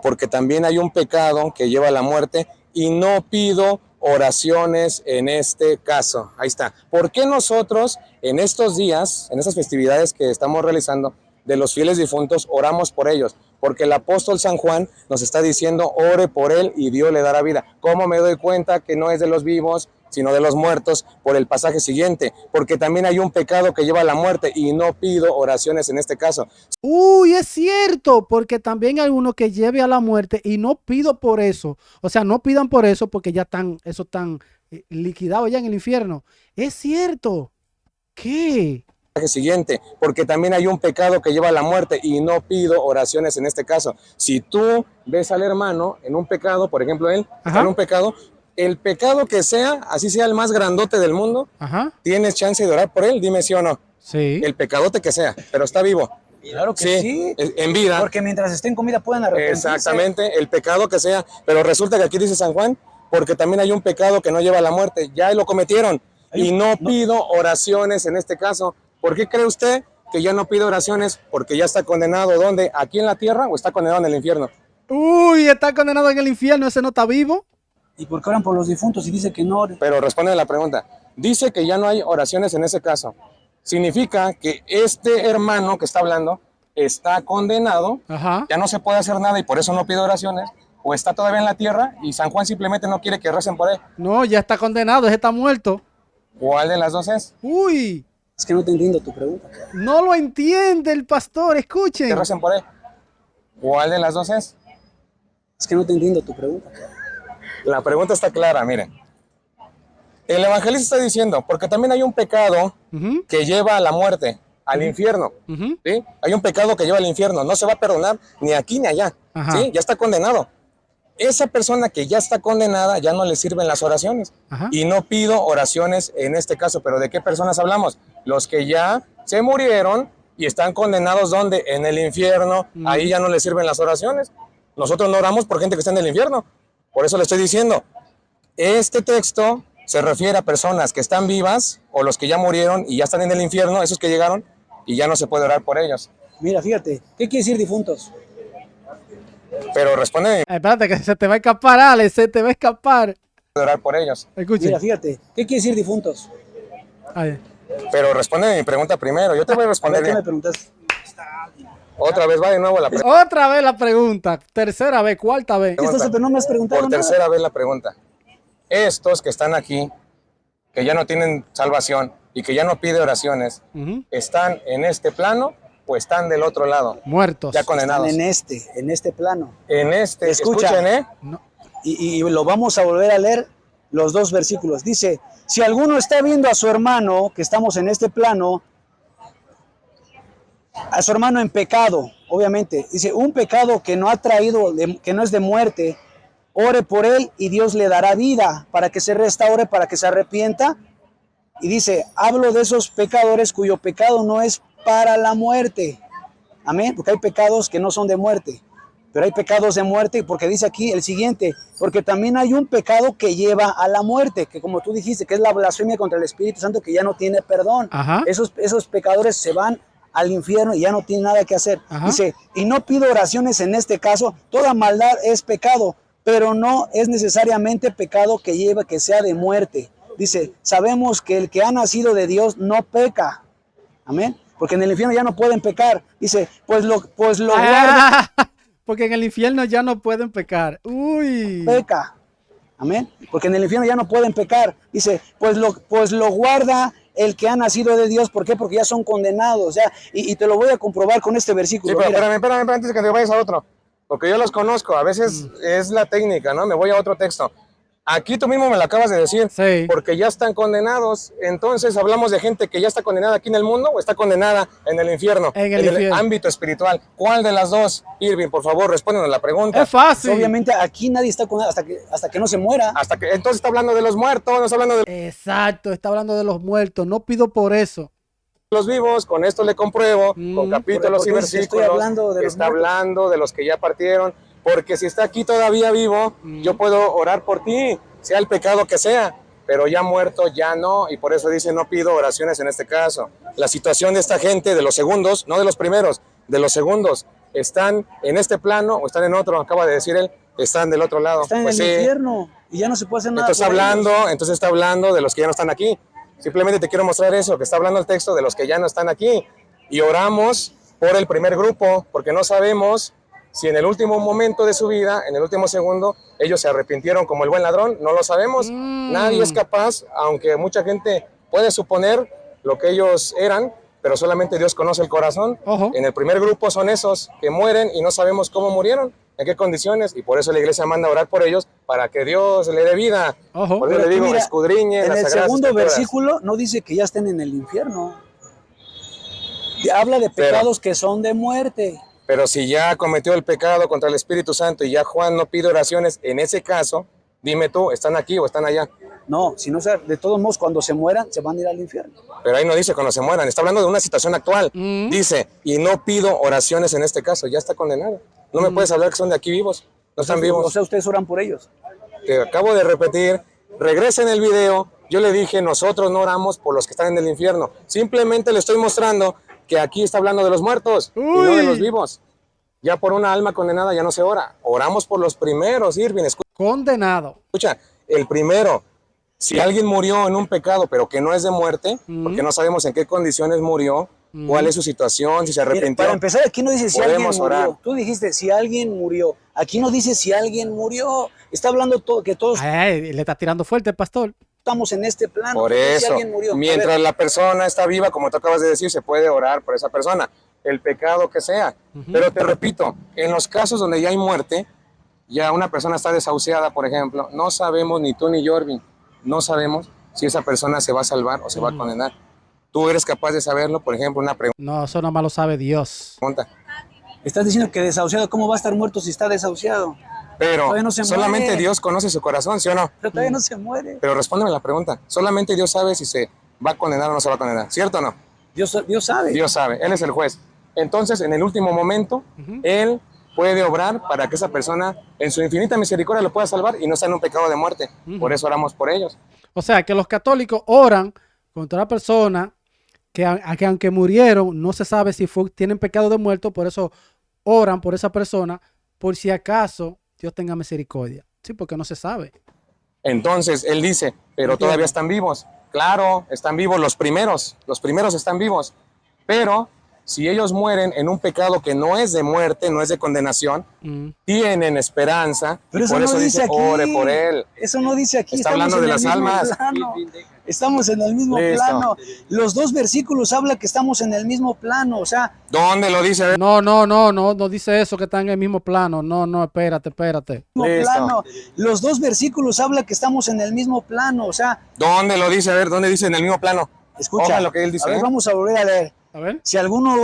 Porque también hay un pecado que lleva a la muerte y no pido oraciones en este caso. Ahí está. ¿Por qué nosotros en estos días, en estas festividades que estamos realizando de los fieles difuntos, oramos por ellos? Porque el apóstol San Juan nos está diciendo, ore por él y Dios le dará vida. ¿Cómo me doy cuenta que no es de los vivos, sino de los muertos? Por el pasaje siguiente, porque también hay un pecado que lleva a la muerte y no pido oraciones en este caso. Uy, es cierto, porque también hay uno que lleve a la muerte y no pido por eso. O sea, no pidan por eso porque ya están liquidados ya en el infierno. Es cierto. ¿Qué? Siguiente, porque también hay un pecado que lleva a la muerte y no pido oraciones en este caso. Si tú ves al hermano en un pecado, por ejemplo él está en un pecado, el pecado que sea, así sea el más grandote del mundo, tienes chance de orar por él, dime sí o no. Sí. El pecadote que sea, pero está vivo. Claro que sí. En vida. Porque mientras estén con vida pueden arrepentirse. Exactamente, el pecado que sea, pero resulta que aquí dice San Juan, porque también hay un pecado que no lleva a la muerte, ya lo cometieron y no pido oraciones en este caso. ¿Por qué cree usted que ya no pide oraciones porque ya está condenado. ¿Dónde? ¿Aquí en la tierra o está condenado en el infierno? Uy, está condenado en el infierno, ese no está vivo. ¿Y por qué oran por los difuntos y dice que no oren? Pero responde la pregunta. Dice que ya no hay oraciones en ese caso. Significa que este hermano que está hablando está condenado, ya no se puede hacer nada y por eso no pide oraciones, o está todavía en la tierra y San Juan simplemente no quiere que recen por él. No, ya está condenado, ese está muerto. ¿Cuál de las dos es? Uy. Es que no te entiendo tu pregunta. No lo entiende el pastor, escuchen. Que recen por él. ¿Cuál de las dos es? Es que no te entiendo tu pregunta. La pregunta está clara, miren. El evangelista está diciendo, porque también hay un pecado que lleva a la muerte, al infierno. ¿Sí? Hay un pecado que lleva al infierno, no se va a perdonar ni aquí ni allá. ¿Sí? Ya está condenado. Esa persona que ya está condenada ya no le sirven las oraciones. Y no pido oraciones en este caso, pero ¿de qué personas hablamos? Los que ya se murieron y están condenados, ¿dónde? En el infierno. Ahí ya no le sirven las oraciones. Nosotros no oramos por gente que está en el infierno. Por eso le estoy diciendo, este texto se refiere a personas que están vivas o los que ya murieron y ya están en el infierno, esos que llegaron, y ya no se puede orar por ellos. Mira, fíjate, ¿qué quiere decir difuntos? Pero responde. Espérate, que se te va a escapar, Alex, se te va a escapar. Orar por ellos. Escuchen. Mira, fíjate, ¿qué quiere decir difuntos? Ay. Pero responde mi pregunta primero, yo te voy a responder ¿Qué bien. me preguntas? Otra vez va de nuevo la pregunta. Otra vez la pregunta, tercera vez, cuarta vez. Pero no me has preguntado Por nada. tercera vez la pregunta. Estos que están aquí, que ya no tienen salvación y que ya no piden oraciones, ¿están en este plano o están del otro lado? Muertos. Ya condenados. Están en este plano. En este, Escucha. escuchen, ¿eh? No. Y lo vamos a volver a leer los dos versículos. Dice, si alguno está viendo a su hermano, que estamos en este plano, a su hermano en pecado, obviamente, dice, un pecado que no ha traído, que no es de muerte, ore por él y Dios le dará vida para que se restaure, para que se arrepienta. Y dice, hablo de esos pecadores cuyo pecado no es para la muerte. Amén, porque hay pecados que no son de muerte, pero hay pecados de muerte, porque dice aquí el siguiente, porque también hay un pecado que lleva a la muerte, que como tú dijiste, que es la blasfemia contra el Espíritu Santo, que ya no tiene perdón. Esos pecadores se van al infierno y ya no tienen nada que hacer. Dice, y no pido oraciones en este caso, toda maldad es pecado, pero no es necesariamente pecado que lleva, que sea de muerte. Dice, sabemos que el que ha nacido de Dios no peca. Amén. Porque en el infierno ya no pueden pecar. Dice, pues lo guarda. Porque en el infierno ya no pueden pecar. Uy. Peca. Amén. Porque en el infierno ya no pueden pecar. Dice, pues lo guarda el que ha nacido de Dios. ¿Por qué? Porque ya son condenados. O sea, y te lo voy a comprobar con este versículo. Sí, pero espérame, antes de que te vayas a otro. Porque yo los conozco. A veces es la técnica, ¿no? Me voy a otro texto. Aquí tú mismo me lo acabas de decir, porque ya están condenados. Entonces, ¿hablamos de gente que ya está condenada aquí en el mundo o está condenada en el infierno? En el ámbito espiritual. ¿Cuál de las dos? Irving, por favor, respóndenos la pregunta. Es fácil. Pues obviamente aquí nadie está condenado hasta que no se muera. Entonces está hablando de los muertos, no está hablando de... Exacto, está hablando de los muertos. No pido por eso. Los vivos, con esto le compruebo, con capítulos y versículos, está hablando de los que ya partieron. Porque si está aquí todavía vivo, yo puedo orar por ti, sea el pecado que sea, pero ya muerto ya no, y por eso dice no pido oraciones en este caso. La situación de esta gente, de los segundos, no de los primeros, de los segundos, están en este plano o están en otro, acaba de decir él, están del otro lado. Están pues en el infierno y ya no se puede hacer nada. Entonces está hablando de los que ya no están aquí. Simplemente te quiero mostrar eso, que está hablando el texto de los que ya no están aquí. Y oramos por el primer grupo, porque no sabemos si en el último momento de su vida, en el último segundo, ellos se arrepintieron como el buen ladrón, no lo sabemos. Nadie es capaz, aunque mucha gente puede suponer lo que ellos eran, pero solamente Dios conoce el corazón. En el primer grupo son esos que mueren y no sabemos cómo murieron, en qué condiciones, y por eso la iglesia manda a orar por ellos, para que Dios le dé vida. Por eso le digo, mira, escudriñe en las el sagradas segundo escrituras. versículo no dice que ya estén en el infierno. Habla de pecados que son de muerte. Pero si ya cometió el pecado contra el Espíritu Santo y ya Juan no pide oraciones, en ese caso, dime tú, ¿están aquí o están allá? No, si no, de todos modos, cuando se mueran, se van a ir al infierno. Pero ahí no dice cuando se mueran, está hablando de una situación actual. Dice, y no pido oraciones en este caso, ya está condenado. No me puedes hablar que son de aquí vivos, no están vivos. O sea, ustedes oran por ellos. Te acabo de repetir, regresen el video, yo le dije, nosotros no oramos por los que están en el infierno. Simplemente le estoy mostrando que aquí está hablando de los muertos y no de los vivos. Ya por una alma condenada ya no se ora. Oramos por los primeros, Irving. Condenado. Escucha, el primero, si alguien murió en un pecado, pero que no es de muerte, porque no sabemos en qué condiciones murió, cuál es su situación, si se arrepintió. Mira, para empezar, aquí no dice si alguien murió. Tú dijiste si alguien murió. Aquí no dice si alguien murió. Está hablando todo, que todos... Ay, le está tirando fuerte el pastor. Estamos en este plano. Por eso, si alguien murió. Mientras la persona está viva, como tú acabas de decir, se puede orar por esa persona, el pecado que sea. Pero te repito, en los casos donde ya hay muerte, ya una persona está desahuciada, por ejemplo, no sabemos, ni tú ni Jorvin, no sabemos si esa persona se va a salvar o se va a condenar. ¿Tú eres capaz de saberlo? Por ejemplo, una pregunta. No, eso nada más lo sabe Dios. Estás diciendo que desahuciado, ¿cómo va a estar muerto si está desahuciado? Pero no solamente muere. Dios conoce su corazón, ¿sí o no? Pero todavía no se muere. Pero respóndeme la pregunta. Solamente Dios sabe si se va a condenar o no se va a condenar, ¿cierto o no? Dios sabe. Dios sabe, Él es el juez. Entonces, en el último momento, Él puede obrar para que esa persona, en su infinita misericordia, lo pueda salvar y no está en un pecado de muerte. Por eso oramos por ellos. O sea, que los católicos oran contra la persona que aunque murieron, no se sabe si tienen pecado de muerto, por eso oran por esa persona, por si acaso Dios tenga misericordia. Sí, porque no se sabe. Entonces, Él dice, pero todavía están vivos. Claro, están vivos los primeros están vivos. Pero si ellos mueren en un pecado que no es de muerte, no es de condenación, tienen esperanza. Pero eso por eso no dice aquí. Ore por él. Eso no dice aquí. Está hablando de las almas. Estamos en el mismo plano. Los dos versículos hablan que estamos en el mismo plano. O sea, ¿dónde lo dice? No dice eso, que están en el mismo plano. No, espérate. Plano. Los dos versículos hablan que estamos en el mismo plano. O sea, ¿dónde lo dice? A ver, ¿dónde dice en el mismo plano? Escucha lo que él dice. A ver, vamos a volver a leer. A ver. Si alguno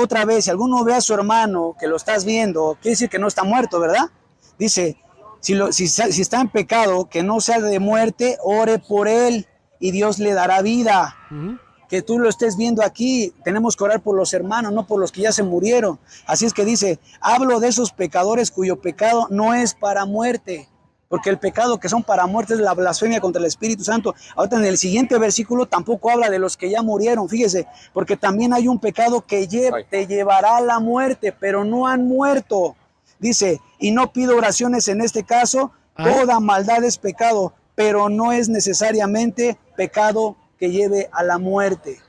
ve a su hermano que lo estás viendo, quiere decir que no está muerto, ¿verdad? Dice, si está en pecado, que no sea de muerte, ore por él y Dios le dará vida. Que tú lo estés viendo aquí, tenemos que orar por los hermanos, no por los que ya se murieron. Así es que dice, hablo de esos pecadores cuyo pecado no es para muerte. Porque el pecado que son para muerte es la blasfemia contra el Espíritu Santo. Ahorita en el siguiente versículo tampoco habla de los que ya murieron, fíjese, porque también hay un pecado que te llevará a la muerte, pero no han muerto. Dice, y no pido oraciones en este caso, toda maldad es pecado, pero no es necesariamente pecado que lleve a la muerte.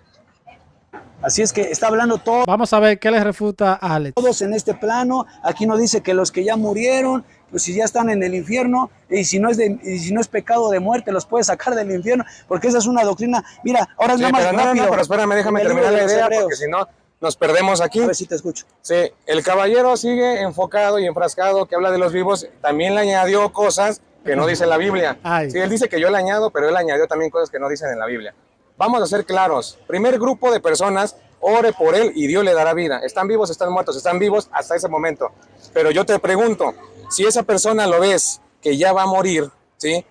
Así es que está hablando todo. Vamos a ver qué les refuta a Alex. Todos en este plano, aquí nos dice que los que ya murieron, pues si ya están en el infierno, y si no es pecado de muerte, los puede sacar del infierno, porque esa es una doctrina. Mira, ahora es nada más rápido. Pero espérame, déjame terminar la idea, porque si no, nos perdemos aquí. A ver si te escucho. Sí, el caballero sigue enfocado y enfrascado, que habla de los vivos, también le añadió cosas que no dice en la Biblia. Sí, él dice que yo le añado, pero él añadió también cosas que no dicen en la Biblia. Vamos a ser claros. Primer grupo de personas, ore por él y Dios le dará vida. Están vivos, están muertos, están vivos hasta ese momento. Pero yo te pregunto, si esa persona lo ves que ya va a morir, ¿sí?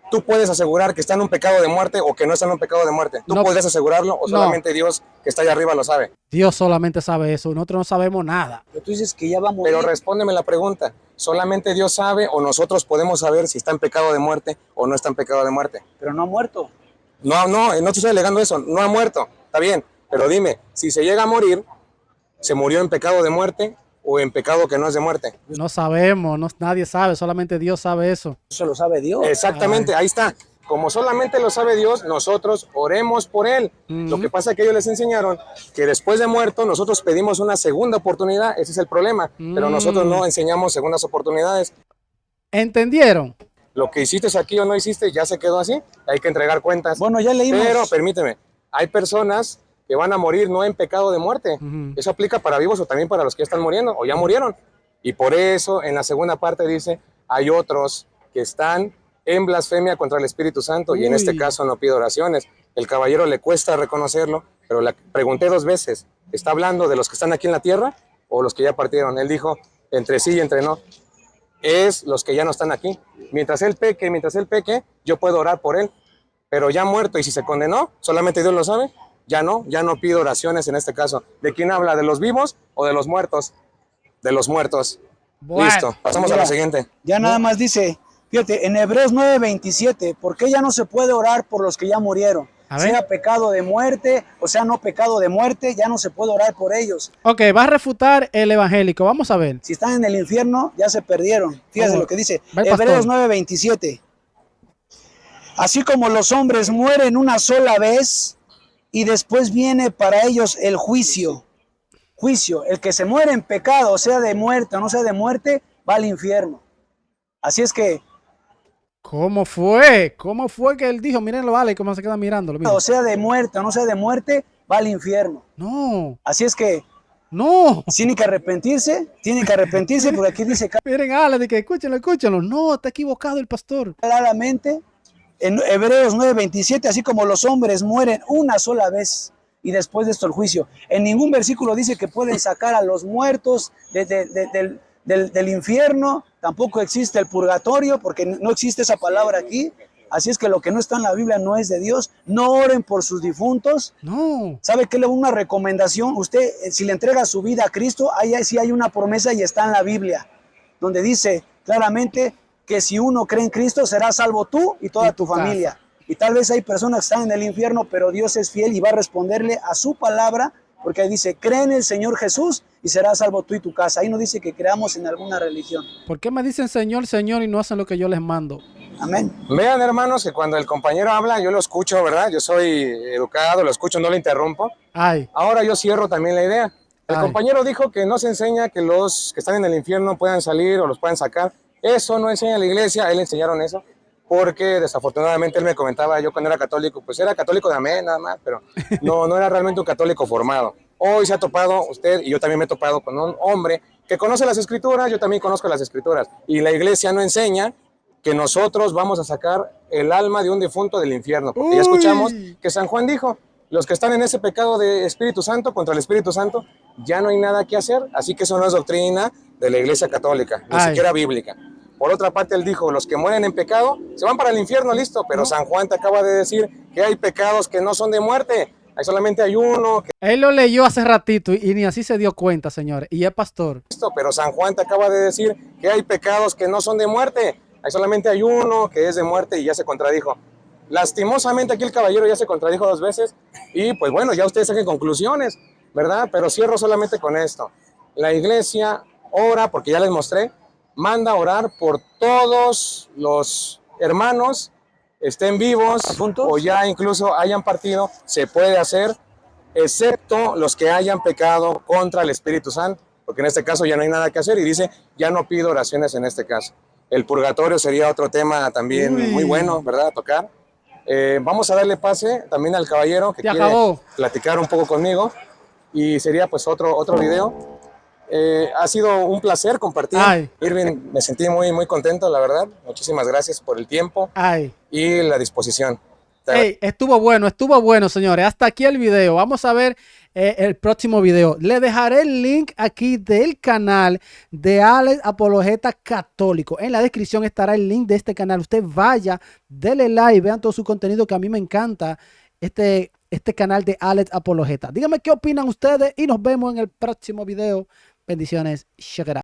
¿Tú puedes asegurar que está en un pecado de muerte o que no está en un pecado de muerte? ¿Tú podrías asegurarlo o solamente Dios que está allá arriba lo sabe? Dios solamente sabe eso, nosotros no sabemos nada. Pero tú dices que ya va a morir. Pero respóndeme la pregunta, ¿solamente Dios sabe o nosotros podemos saber si está en pecado de muerte o no está en pecado de muerte? Pero no ha muerto. No te estoy alegando eso, no ha muerto, está bien, pero dime, si se llega a morir, ¿se murió en pecado de muerte o en pecado que no es de muerte? No sabemos, nadie sabe, solamente Dios sabe eso. Eso lo sabe Dios. Exactamente, ahí está. Como solamente lo sabe Dios, nosotros oremos por él. Lo que pasa es que ellos les enseñaron que después de muerto nosotros pedimos una segunda oportunidad, ese es el problema, pero nosotros no enseñamos segundas oportunidades. ¿Entendieron? Lo que hiciste aquí o no hiciste ya se quedó así, hay que entregar cuentas. Bueno, ya leímos. Pero permíteme, hay personas que van a morir no en pecado de muerte. Eso aplica para vivos o también para los que ya están muriendo o ya murieron. Y por eso en la segunda parte dice, hay otros que están en blasfemia contra el Espíritu Santo y en este caso no pido oraciones. El caballero le cuesta reconocerlo, pero le pregunté 2 veces, ¿está hablando de los que están aquí en la tierra o los que ya partieron? Él dijo, entre sí y entre no. Es los que ya no están aquí. Mientras él peque, yo puedo orar por él, pero ya muerto y si se condenó, solamente Dios lo sabe, ya no pido oraciones en este caso. ¿De quién habla? ¿De los vivos o de los muertos? De los muertos. Bueno, listo, pasamos a la siguiente. Ya nada más dice, fíjate, en Hebreos 9:27, ¿por qué ya no se puede orar por los que ya murieron? sea pecado de muerte, o sea no pecado de muerte, ya no se puede orar por ellos. Ok, va a refutar el evangélico, vamos a ver. Si están en el infierno, ya se perdieron. Fíjate lo que dice Hebreos 9:27. Así como los hombres mueren una sola vez y después viene para ellos el juicio. Juicio, el que se muere en pecado, sea de muerte o no sea de muerte, va al infierno. Así es que... ¿Cómo fue? ¿Cómo fue que él dijo? Mírenlo, vale, cómo se queda mirándolo. Miren. O sea de muerte o no sea de muerte, va al infierno. No. Así es que... No. Tiene que arrepentirse porque aquí dice... Miren, Ale, de que escúchenlo. No, está equivocado el pastor. Claramente, en Hebreos 9:27, así como los hombres mueren una sola vez y después de esto el juicio. En ningún versículo dice que pueden sacar a los muertos del infierno, tampoco existe el purgatorio, porque no existe esa palabra aquí. Así es que lo que no está en la Biblia no es de Dios. No oren por sus difuntos. No. ¿Sabe qué? Una recomendación, usted si le entrega su vida a Cristo, ahí sí hay una promesa y está en la Biblia, donde dice claramente que si uno cree en Cristo, serás salvo tú y toda tu familia. Y tal vez hay personas que están en el infierno, pero Dios es fiel y va a responderle a su palabra, porque ahí dice, cree en el Señor Jesús y serás salvo tú y tu casa. Ahí no dice que creamos en alguna religión. ¿Por qué me dicen Señor, Señor y no hacen lo que yo les mando? Amén. Vean, hermanos, que cuando el compañero habla, yo lo escucho, ¿verdad? Yo soy educado, lo escucho, no lo interrumpo. Ay. Ahora yo cierro también la idea. El compañero dijo que no se enseña que los que están en el infierno puedan salir o los puedan sacar. Eso no enseña la iglesia, a él le enseñaron eso, porque desafortunadamente él me comentaba, yo cuando era católico, pues era católico de amén nada más, pero no era realmente un católico formado. Hoy se ha topado usted, y yo también me he topado con un hombre que conoce las escrituras, yo también conozco las escrituras, y la iglesia no enseña que nosotros vamos a sacar el alma de un difunto del infierno, porque ya escuchamos que San Juan dijo, los que están en ese pecado de Espíritu Santo, contra el Espíritu Santo, ya no hay nada que hacer, así que eso no es doctrina de la iglesia católica, ni siquiera bíblica. Por otra parte, él dijo, los que mueren en pecado se van para el infierno, listo, pero San Juan te acaba de decir que hay pecados que no son de muerte, solamente hay uno. Él lo leyó hace ratito y ni así se dio cuenta, señores, y es pastor. Listo, pero San Juan te acaba de decir que hay pecados que no son de muerte, solamente hay uno que es de muerte y ya se contradijo. Lastimosamente aquí el caballero ya se contradijo 2 veces y pues bueno, ya ustedes saquen conclusiones, ¿verdad? Pero cierro solamente con esto. La iglesia ora, porque ya les mostré, manda a orar por todos los hermanos, estén vivos o ya incluso hayan partido, se puede hacer, excepto los que hayan pecado contra el Espíritu Santo, porque en este caso ya no hay nada que hacer y dice, ya no pido oraciones en este caso. El purgatorio sería otro tema también muy bueno, ¿verdad? A tocar. Vamos a darle pase también al caballero que quiere platicar un poco conmigo y sería pues otro video. Ha sido un placer compartir. Irving, me sentí muy contento, la verdad. Muchísimas gracias por el tiempo y la disposición. Estuvo bueno, señores. Hasta aquí el video. Vamos a ver el próximo video. Le dejaré el link aquí del canal de Alex Apologeta Católico. En la descripción estará el link de este canal. Usted vaya, dele like, vean todo su contenido, que a mí me encanta este canal de Alex Apologeta. Díganme qué opinan ustedes y nos vemos en el próximo video. Bendiciones. Check it out.